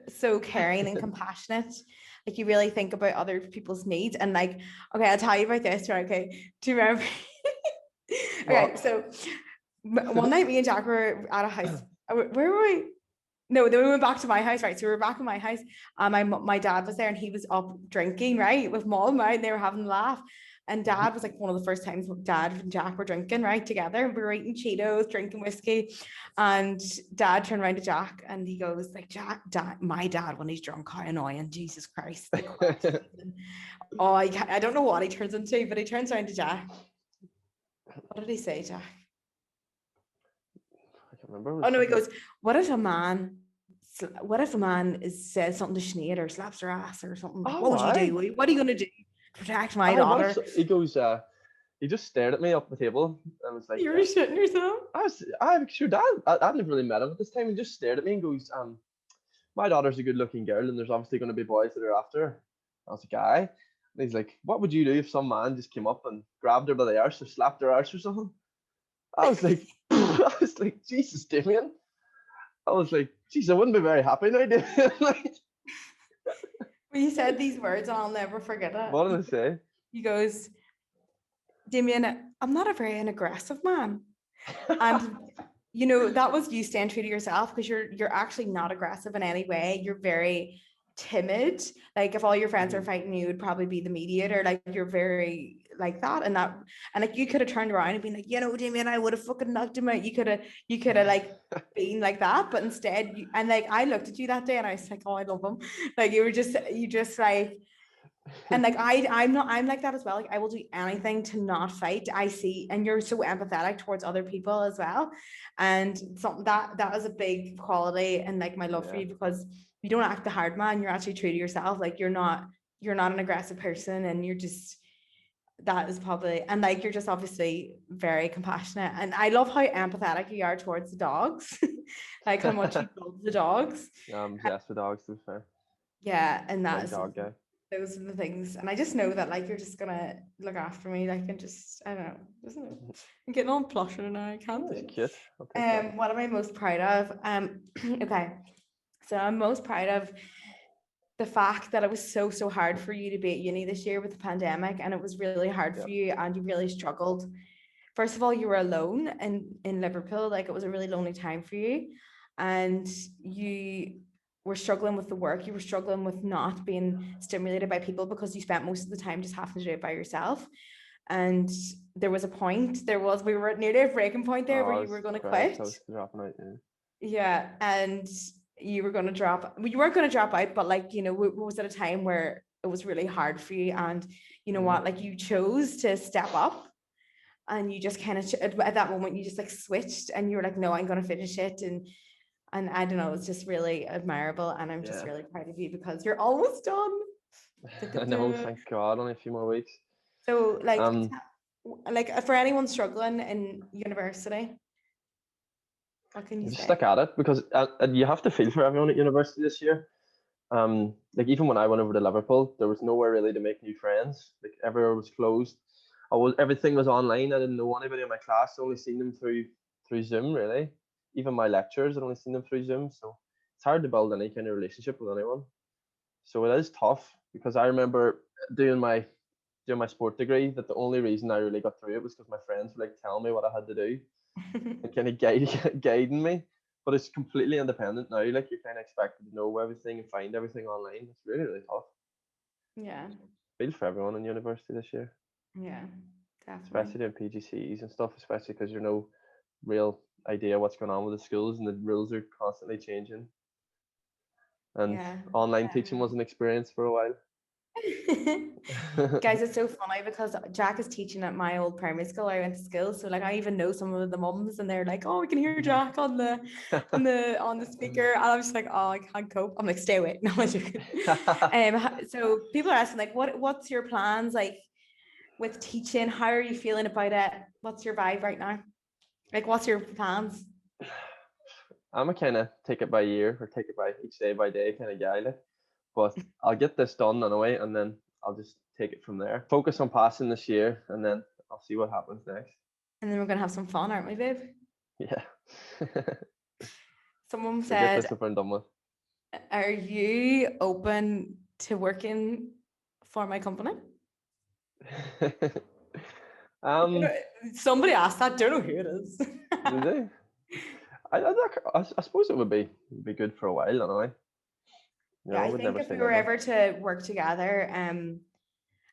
so caring and compassionate. Like you really think about other people's needs. And like, okay, I'll tell you about this, right? Okay. Do you remember? Okay, what? so one night me and Jack were at a house. Where were we? No, then we went back to my house, right? So we were back in my house, and my dad was there, and he was up drinking, right, with mom, right? And they were having a laugh. And dad was like one of the first times dad and Jack were drinking, right, together. We were eating Cheetos, drinking whiskey. And dad turned around to Jack and he goes, like, Jack, dad, my dad, when he's drunk, how annoying, Jesus Christ. Like, oh, I don't know what he turns into, but he turns around to Jack. What did he say, Jack? I can't remember. It Oh was no, he something. goes, what if a man says something to Sinead or slaps her ass or something? Like, Oh, what would you why? do? What are you gonna do to protect my I what if daughter? he goes? He just stared at me up the table and was like, You were shitting yourself. I was sure dad. I'd never really met him at this time. He just stared at me and goes, my daughter's a good-looking girl, and there's obviously going to be boys that are after her. I was like, aye. And he's like, what would you do if some man just came up and grabbed her by the arse or slapped her arse or something? I was like, I was like, Jesus, Damien. I was like, geez, I wouldn't be very happy now, Damien. Like, When you said these words, and I'll never forget what did I it. say? He goes, Damien, I'm not a very an aggressive man. And that was you staying true to yourself because you're actually not aggressive in any way. You're very timid. Like if all your friends are Mhm. fighting, you would probably be the mediator. Like you're very like that. And like you could have turned around and been like, Damien, I would have fucking knocked him out. You could have like been like that, but instead and like I looked at you that day and I was like, oh, I love him. Like you just like and like I'm like that as well. Like I will do anything to not fight. I see, and you're so empathetic towards other people as well. And something that was a big quality and like my love for Yeah, you because you don't act the hard man, you're actually true to yourself. Like you're not an aggressive person and you're just that is probably and like you're just obviously very compassionate. And I love how empathetic you are towards the dogs. Like how much you love the dogs. I'm obsessed with dogs, to be fair. Yeah, and that Big is dog guy. those are the things. And I just know that like you're just gonna look after me, like and just I don't know, isn't it? I'm getting all plusher now. I can't Oh, do it's it. cute. I'll take that. What am I most proud of? Okay. So I'm most proud of the fact that it was so hard for you to be at uni this year with the pandemic, and it was really hard for Yep. you, and you really struggled. First of all, you were alone in Liverpool, like it was a really lonely time for you, and you were struggling with the work. You were struggling with not being stimulated by people because you spent most of the time just having to do it by yourself. And there was a point, we were nearly a breaking point there Oh, where I you was were going to very quit. close to dropping out. Yeah. Yeah, and you were going to drop, well, you weren't going to drop out, but like, you know, was it a time where it was really hard for you, and you know what, like you chose to step up, and you just kind of at that moment you just like switched and you were like, no, I'm going to finish it, and I don't know, it's just really admirable, and I'm just Yeah. really proud of you because you're almost done. I know, thank God, only a few more weeks. So Um, like for anyone struggling in university, what can you just say? stick at it, because you have to feel for everyone at university this year. Like even when I went over to Liverpool, there was nowhere really to make new friends. Like everywhere was closed. Everything was online. I didn't know anybody in my class. I only seen them through Zoom, really. Even my lectures, I'd only seen them through Zoom. So it's hard to build any kind of relationship with anyone. So it is tough, because I remember doing my sport degree, that the only reason I really got through it was because my friends were like telling me what I had to do and kind of guiding me. But it's completely independent now. Like you're kind of expected to know everything and find everything online. It's really, really tough. Yeah, Feel for everyone in university this year, yeah, definitely. especially doing PGCEs and stuff, especially because you're no real idea what's going on with the schools, and the rules are constantly changing. And Yeah. online teaching was an experience for a while. Guys, it's so funny because Jack is teaching at my old primary school. I went to school, so like I even know some of the mums, and they're like, "Oh, we can hear Jack on the speaker," and I'm just like, "Oh, I can't cope." I'm like, "Stay away." No, I'm joking. So people are asking like, what's your plans like with teaching? How are you feeling about it? What's your vibe right now? Like, what's your plans? I'm a kind of take it by year, or take it by each day by day kind of guy. Like, but I'll get this done anyway, and then I'll just take it from there. Focus on passing this year, and then I'll see what happens next. And then we're gonna have some fun, aren't we, babe? Yeah. Someone So get this said, over and done with. "Are you open to working for my company?" um, Somebody asked that. Don't know who it is. did they? I suppose it would be good for a while anyway. You Yeah, know, I I would think never if say we were never. ever to work together,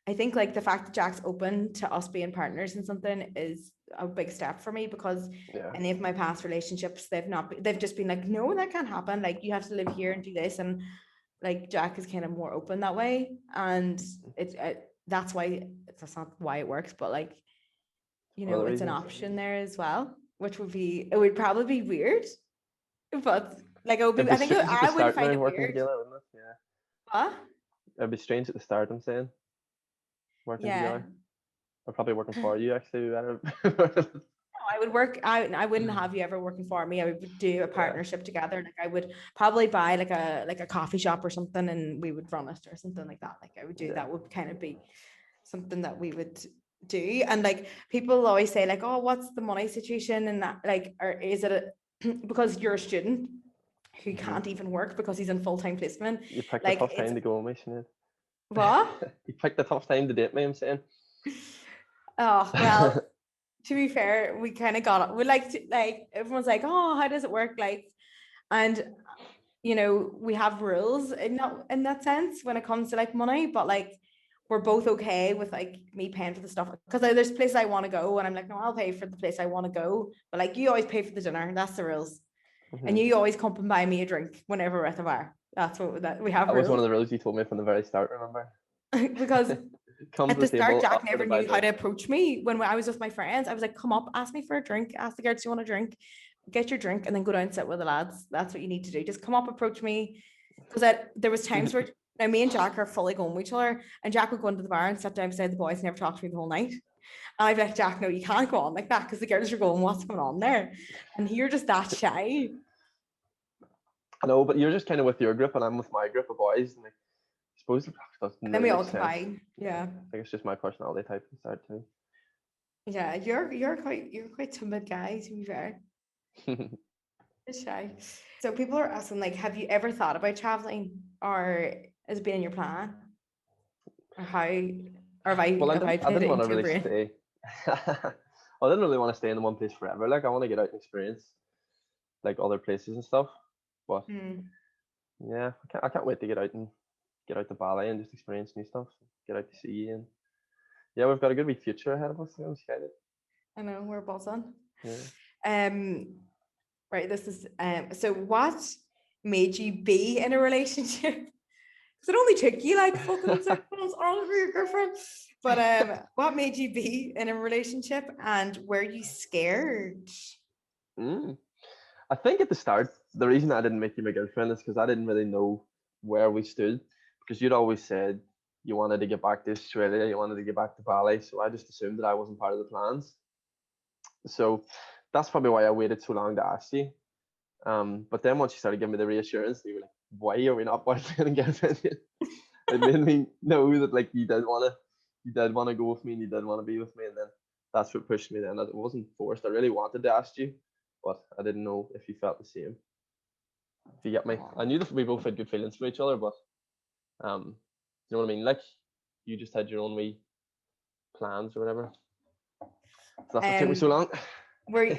I think like the fact that Jack's open to us being partners in something is a big step for me, because Yeah. any of my past relationships, they've just been like, no, that can't happen. Like you have to live here and do this, and like Jack is kind of more open that way, and that's why that's not why it works, but like, you One of know, the it's an reasons. option there as well, which it would probably be weird, but like it would It'd be, be I think strange at the I would start find now it working weird. together, wouldn't it? Yeah. Huh? It'd be strange at the start, I'm saying, working Yeah. together. Or probably working for you actually would be better. I would work out. I wouldn't have you ever working for me. I would do a Yeah. partnership together. Like I would probably buy like a coffee shop or something, and we would run it or something like that. Like I would do Yeah. that would kind of be something that we would do. And like people always say like, oh, what's the money situation? And that like, or is it because you're a student who Hmm. can't even work because he's in full-time placement? You picked a Like tough it's time to go on me, Sinead. what? You picked a tough time to date me, I'm saying. Oh, well, to be fair, we kind of got it. We like to, like everyone's like, oh, how does it work? Like, and you know, we have rules in that sense when it comes to like money, but like we're both okay with like me paying for the stuff, because like, there's places I want to go and I'm like, no, I'll pay for the place I want to go, but like you always pay for the dinner. That's the rules, and Hmm. you always come and buy me a drink whenever we're at the bar. That's what that we have That was one rules. of the rules you told me from the very start, remember? Because Come at to the the start, table, Jack offer to never buy knew how to drinks. approach me when I was with my friends. I was like, come up, ask me for a drink, ask the girls, do you want a drink? Get your drink and then go down and sit with the lads. That's what you need to do. Just come up, approach me. Because there was times where now me and Jack are fully going with each other, and Jack would go into the bar and sit down beside the boys and never talk to me the whole night. And I'd be like, Jack, no, you can't go on like that, because the girls are going, what's going on there? And you're just that shy. I know, but you're just kind of with your group and I'm with my group of boys. And I suppose it doesn't And then really we make all sense. combine. Yeah. I think it's just my personality type to start too. Yeah. You're quite timid guy, to be fair. Shy. So people are asking, like, have you ever thought about traveling, or has it been in your plan, or how, or Well, have I I put it didn't want to into your really brain? stay. I didn't really want to stay in the one place forever. Like I want to get out and experience like other places and stuff. But Hmm. yeah, I can't wait to get out to Bali and just experience new stuff. Get out to sea, and yeah, we've got a good wee future ahead of us. I'm excited. I know we're buzzing. Yeah. Um, right. This is so. What made you be in a relationship? Because it only took you like fucking 6 months all over your girlfriend. But what made you be in a relationship, and were you scared? Mm. I think at the start, the reason I didn't make you my girlfriend is because I didn't really know where we stood. Because you'd always said you wanted to get back to Australia, you wanted to get back to Bali, so I just assumed that I wasn't part of the plans. So that's probably why I waited so long to ask you. But then once you started giving me the reassurance, you were like, "Why are we not boyfriend and girlfriend yet?" It made me know that like you did want to go with me, and you did want to be with me, and then that's what pushed me. Then it wasn't forced. I really wanted to ask you, but I didn't know if you felt the same. If you get me, I knew that we both had good feelings for each other, but you know what I mean? Like you just had your own wee plans or whatever. So that's what took me so long. Were you,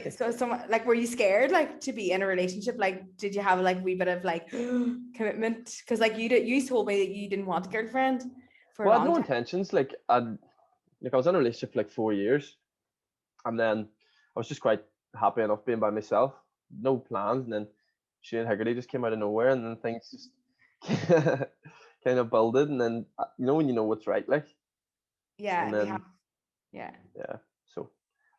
were you scared like to be in a relationship? Like, did you have like a wee bit of like commitment? Because like you told me that you didn't want a girlfriend for a Well, I had long no time. intentions. I was in a relationship for like 4 years, and then I was just quite happy enough being by myself, no plans. And then Sinead Higgerty just came out of nowhere, and then things just kind of builded. And then you know when you know what's right, like. Yeah, And we then have. Yeah, yeah, so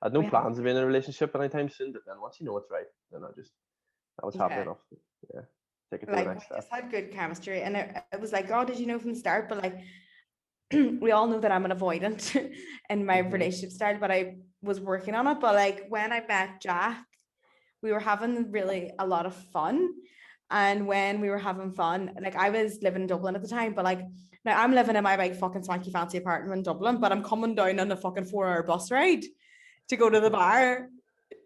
I had no we have. plans of being in a relationship anytime soon. But then once you know what's right, then I was happy Yeah, enough to, yeah, take it to the like we next step. just had good chemistry, and it was like, oh, did you know from the start? But like, we all know that I'm an avoidant in my Hmm. relationship style, but I was working on it. But like when I met Jack, we were having really a lot of fun. And when we were having fun, like I was living in Dublin at the time, but like now I'm living in my like fucking swanky fancy apartment in Dublin, but I'm coming down on a fucking 4 hour bus ride to go to the bar,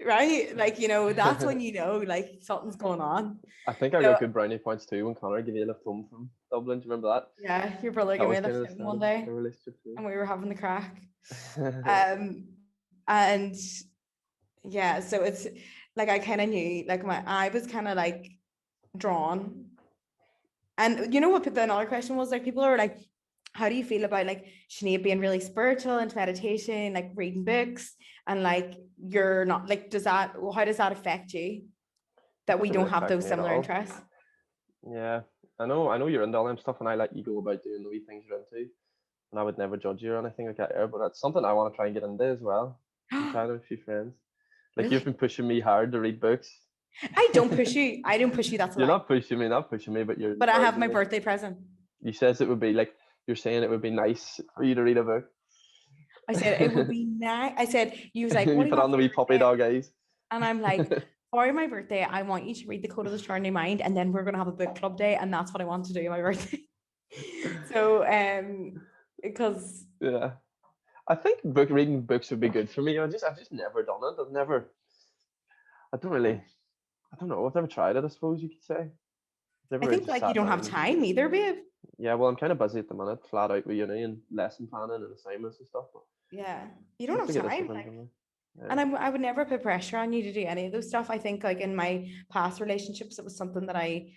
right? Like, that's when like something's going on. I think I got So good brownie points too when Connor gave you a lift home from Dublin. Do you remember that? yeah, your brother That gave me was the kind of the phone start one of day our relationship too. and we were having the crack. Um, and yeah, so it's like I kind of knew, like I was kind of like drawn. And you know what the another question was, like people are like, how do you feel about like Sinead being really spiritual and meditation, like reading books, and like you're not like, how does that affect you It that we doesn't don't really have affect those me at similar all. interests? Yeah, I know you're into all them stuff, and I let you go about doing the wee things you're into, and I would never judge you or anything like that. But that's something I want to try and get into as well. I'm trying to with a few friends. Like you've Really? been pushing me hard to read books. I don't push you. I don't push you. That's a You're lie. not pushing me, but you're But I have encouraging my me. birthday present. You says it would be like you're saying it would be nice for you to read a book. I said it would be nice. I said, you was like, what You do you put on want the for wee your puppy birthday? dog eyes. And I'm like, for my birthday, I want you to read The Code of the Extraordinary Mind, and then we're gonna have a book club day, and that's what I want to do on my birthday. So because Yeah, I think reading books would be good for me. I've just never done it. I don't really, I don't know. I've never tried it. I suppose you could say. I Never really think just like you sat don't down have and time either, babe. yeah. Well, I'm kind of busy at the minute, flat out with uni and lesson planning and assignments and stuff. But Yeah, you I'd don't love have to get this time. stuff Like, into me. Yeah. and I would never put pressure on you to do any of those stuff. I think like in my past relationships, it was something that I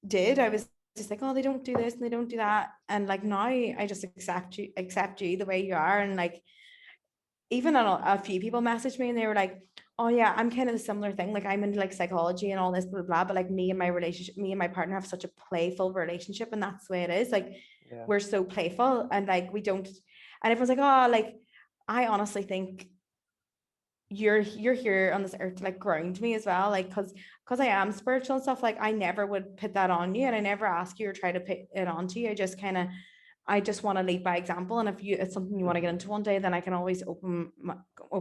did. I was just like, oh, they don't do this and they don't do that. And like now I just accept you the way you are. And like even a few people messaged me and they were like, oh yeah, I'm kind of the similar thing. Like I'm into like psychology and all this, blah, blah, blah. But like me and my partner have such a playful relationship, and that's the way it is. Like Yeah. we're so playful and like we don't, and everyone's like, oh, like I honestly think you're here on this earth to like ground me as well, like because I am spiritual and stuff. Like I never would put that on you, and I never ask you or try to put it onto you. I just want to lead by example, and if it's something you want to get Mhm. into one day, then I can always open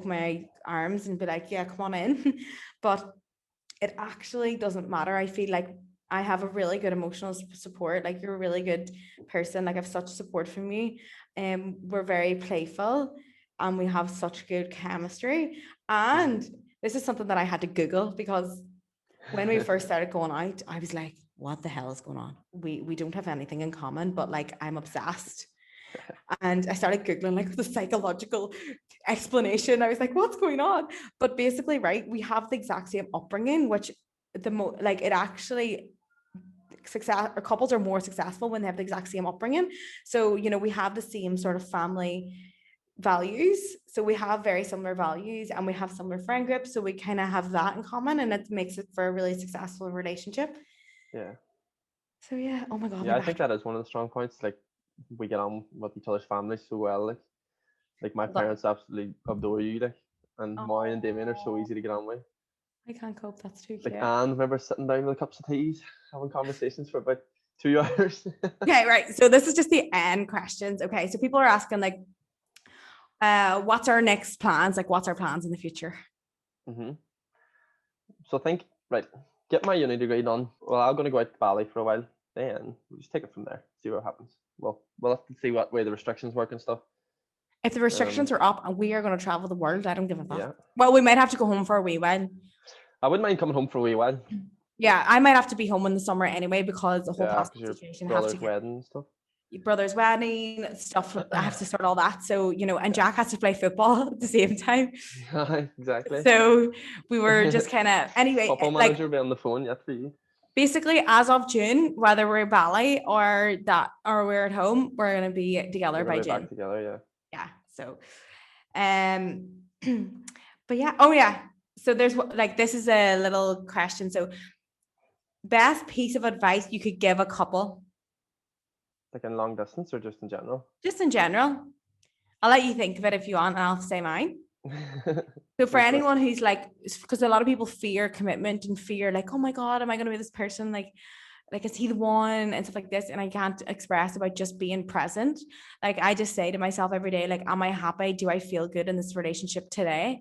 my arms and be like, yeah, come on in. But it actually doesn't matter. I feel like I have a really good emotional support. Like you're a really good person. Like I have such support from you. And we're very playful and we have such good chemistry. Mhm. And this is something that I had to Google because when we first started going out, I was like, what the hell is going on? We don't have anything in common, but like I'm obsessed. And I started Googling like the psychological explanation. I was like, what's going on? But basically, right, we have the exact same upbringing, which like it actually success or couples are more successful when they have the exact same upbringing. So, we have the same sort of family values. So we have very similar values and we have similar friend groups. So we kind of have that in common, and it makes it for a really successful relationship. Yeah. So yeah, oh my God, Yeah, my I think back. that is one of the strong points. Like we get on with each other's families so well. Like my Hold on. parents absolutely adore you. Like, and Moy and Damien are so Oh, easy to get on with. I can't cope. That's too Like, cute. and remember sitting down with cups of teas, having conversations for about 2 hours. Okay, right. So this is just the end questions. Okay, so people are asking like, what's our next plans? Like, what's our plans in the future? hmm So I think, right, get my uni degree done. Well, I'm going to go out to Bali for a while. Then we'll just take it from there, see what happens. Well, we'll have to see what way the restrictions work and stuff. If the restrictions are up and we are going to travel the world, I don't give a fuck. Yeah. Well, we might have to go home for a wee while. I wouldn't mind coming home for a wee while. Yeah, I might have to be home in the summer anyway because the whole Yeah, because passport your situation has to brother's get wedding and stuff. your brother's wedding stuff. I have to sort all that. So, you know, and Jack has to play football at the same time. Yeah, exactly. So we were just kind of, anyway, Football like manager will be on the phone yet for you. basically as of June, whether we're Bali or we're at home, we're going to be together We're by gonna be back June. together, yeah. Yeah. So, but yeah. Oh yeah. So there's like, this is a little question. So best piece of advice you could give a couple, Like in long distance or just in general? just in general. I'll let you think of it if you want, and I'll say mine. So for Go for it. anyone who's like, because a lot of people fear commitment and fear like, oh my God, am I going to be this person? Like, is he the one and stuff like this? And I can't express about just being present. Like, I just say to myself every day, like, am I happy? Do I feel good in this relationship today?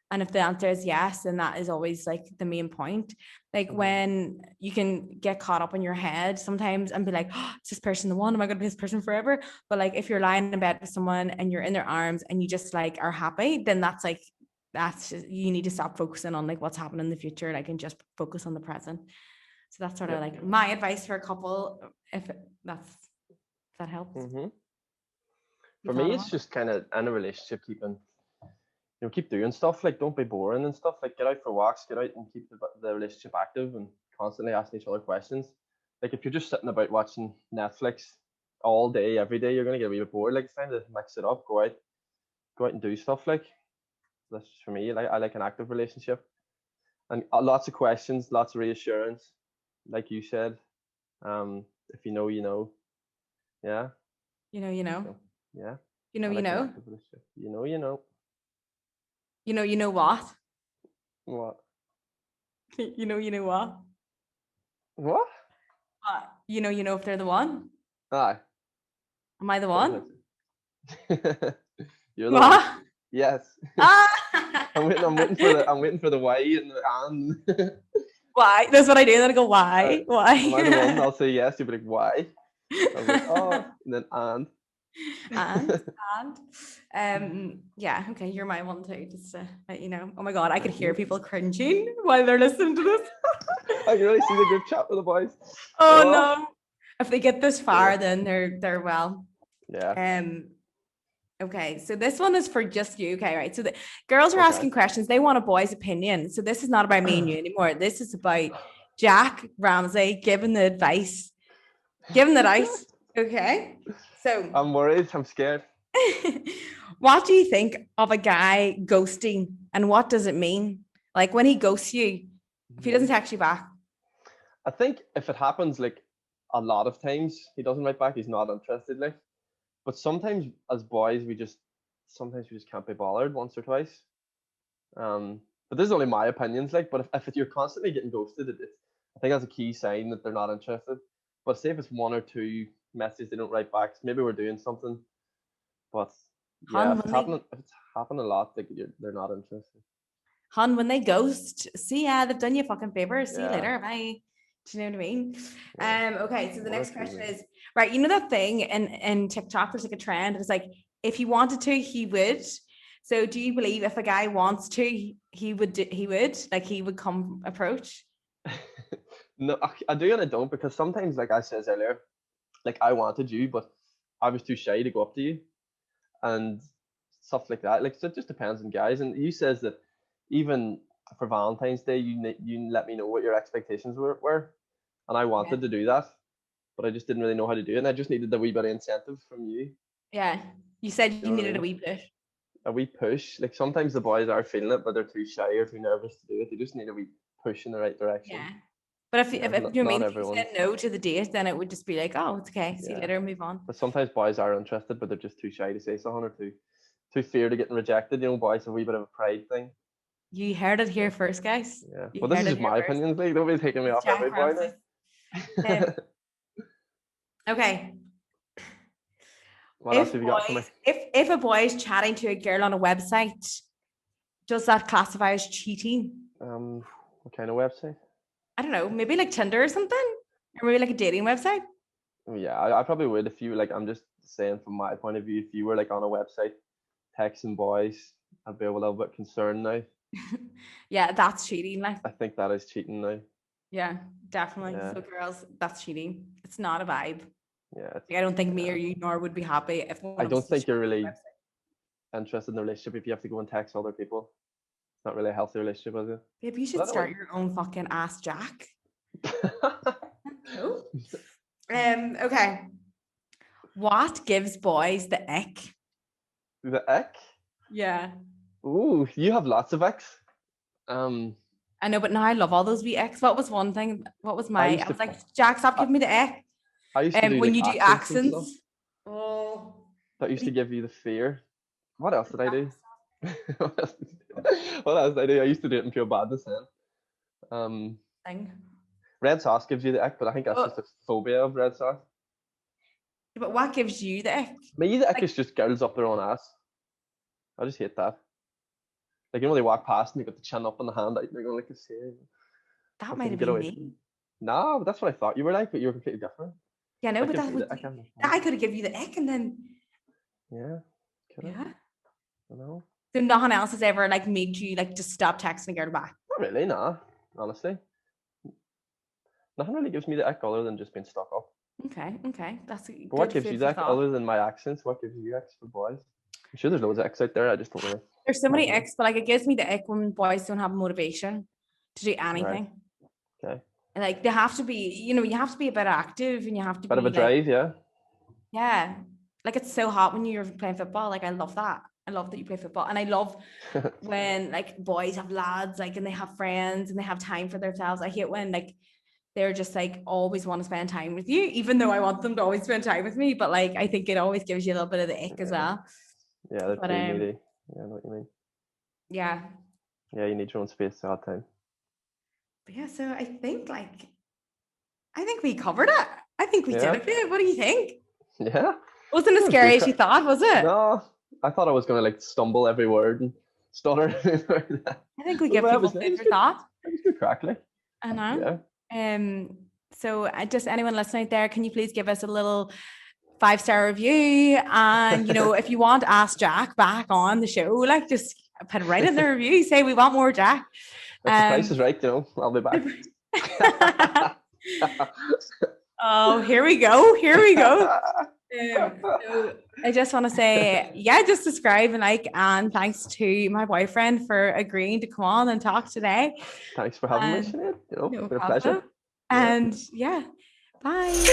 And if the answer is yes, then that is always like the main point. Like when you can get caught up in your head sometimes and be like, oh, is this person the one? Am I going to be this person forever? But like if you're lying in bed with someone and you're in their arms and you just like are happy, then that's just, you need to stop focusing on like what's happening in the future, like and just focus on the present. So that's sort of like my advice for a couple, if that helps. For me, it's just kind of in a relationship keep doing stuff. Like, don't be boring and stuff. Like, get out for walks, get out and keep the relationship active and constantly asking each other questions. Like, if you're just sitting about watching Netflix all day, every day, you're gonna get a wee bit bored. Like, it's time to mix it up, go out and do stuff. Like, that's just for me. Like, I like an active relationship and lots of questions, lots of reassurance. Like you said, if you know, you know. Yeah. You know, you know. So, yeah. You know, I you like an know. active relationship. You know, you know. You know what? What? You know what? What? You know if they're the one. Aye. Am I the Don't one? answer. You're the one. What? Yes. Ah! I'm waiting for the why and the and. Why? That's what I do. Then I go, why? Why? Am I the one? I'll say yes. You'll be like, why? I'll be like, oh, and then and. Yeah, okay, you're my one too, just to let you know. Oh my God, I could hear people cringing while they're listening to this. I can really see the group chat with the boys. Oh no. If they get this far, Yeah. then they're well. Yeah. Okay, so this one is for just you. Okay, right. So the girls are asking questions. They want a boy's opinion. So this is not about me and you anymore. This is about Jack Ramsey giving the advice, giving the advice. Okay. So I'm worried. I'm scared. what do you think of a guy ghosting and what does it mean? Like when he ghosts you, if he doesn't text you back. I think if it happens like a lot of times, he doesn't write back, he's not interested. Like, but sometimes as boys, sometimes we just can't be bothered once or twice. But this is only my opinions. Like, but if you're constantly getting ghosted, I think that's a key sign that they're not interested. But say if it's one or two messages they don't write back, maybe we're doing something. But yeah, if it's happened a lot, like they're not interested. Hun, when they ghost, see, yeah, they've done you a fucking favor. See you later. Bye. Do you know what I mean? Yeah. Okay, so the next question is, right, you know that thing in TikTok, there's like a trend. It's like, if he wanted to, he would. So do you believe if a guy wants to, he would come approach? No, I do and I don't, because sometimes, like I said earlier, like I wanted you, but I was too shy to go up to you and stuff like that. Like, so it just depends on guys. And you says that even for Valentine's Day, you let me know what your expectations were, and I wanted to do that, but I just didn't really know how to do it, and I just needed a wee bit of incentive from you. Yeah, you said you needed a wee push. A wee push. Like sometimes the boys are feeling it, but they're too shy or too nervous to do it. They just need a wee push in the right direction. Yeah. But if, Yeah, if you not mean if you everyone. said no to the date, then it would just be like, oh, it's okay. See you Yeah. later, move on. But sometimes boys are interested, but they're just too shy to say something, or too feared of getting rejected. You know, boys have a wee bit of a pride thing. You heard it here Yeah. first, guys. Yeah. You Well, this heard is it just here my first. opinions. Like, nobody's taking me It's off Jack every boy Ramsey. now. Okay. What else have you got for me? If a boy is chatting to a girl on a website, does that classify as cheating? What kind of website? I don't know, maybe like Tinder or something, or maybe like a dating website. Yeah, I probably would if you like. I'm just saying from my point of view, if you were like on a website texting boys, I'd be a little bit concerned now. Yeah, that's cheating. Like, I think that is cheating now. yeah, definitely. Yeah. So girls, that's cheating. It's not a vibe. Yeah. Like, I don't think me or you nor would be happy if one I of don't us think you're chatting on a really website. interested in the relationship if you have to go and text other people. It's not really a healthy relationship, is it? Babe, you should start your own fucking Ask Jack. Cool. Okay. What gives boys the ick? The ick? Yeah. Ooh, you have lots of icks. I know, but now I love all those wee icks. What was one thing? What was I my? used I to- was like, Jack, stop giving me the ick. I used to do When like you do accents and stuff. accents. Oh. That used to give you the fear. What else did I do? What else did I do? I used to do it in pure badness then. Thing. Red sauce gives you the ick, but I think that's Oh. just a phobia of red sauce. But what gives you the ick? Me, the ick Like- is just girls up their own ass. I just hate that. Like, you know, they walk past and they got the chin up on the hand out and they're going like this here. That Fucking might have get been away me. from me. No, but that's what I thought you were like, but you were completely different. Yeah, no, but gives that me would. the ick, I'm- I could have given you the ick, and then Yeah. Could've. yeah. I know. So nothing else has ever like made you like just stop texting a girl back. Not really, nah. Honestly. Nothing really gives me the ick other than just being stuck up. Okay, that's a But what good gives food you for the ick thought. other than my accents? What gives you icks for boys? I'm sure there's loads of icks out there. I just don't really. There's so many Okay. icks, but like it gives me the ick when boys don't have motivation to do anything. Okay. And, like they have to be, you have to be a bit active, and you have to Bit be of a like, drive, yeah. yeah, like it's so hot when you're playing football. Like I love that. I love that you play football, and I love when like boys have lads, like, and they have friends and they have time for themselves. I hate when like they're just like always want to spend time with you, even though I want them to always spend time with me. But like I think it always gives you a little bit of the ick as well. Yeah, they're But, too needy. Yeah, I know what you mean. Yeah. Yeah, you need your own space to have time. But yeah, so I think we covered it. I think we Yeah. did it, babe. What do you think? Yeah. Wasn't as That was scary good as you thought, was it? No, I thought I was gonna like stumble every word and stutter. I think we But give that people was food nice. for thought. It was good crack, like. I know. Yeah. So just anyone listening out there, can you please give us a little 5-star review? And if you want Ask Jack back on the show, like just put it right in the review. Say we want more Jack. If the price is right, I'll be back. Oh, here we go. So I just want to say, just subscribe and like, and thanks to my boyfriend for agreeing to come on and talk today. Thanks for having me, Sinead. No It's been a problem. pleasure. And bye.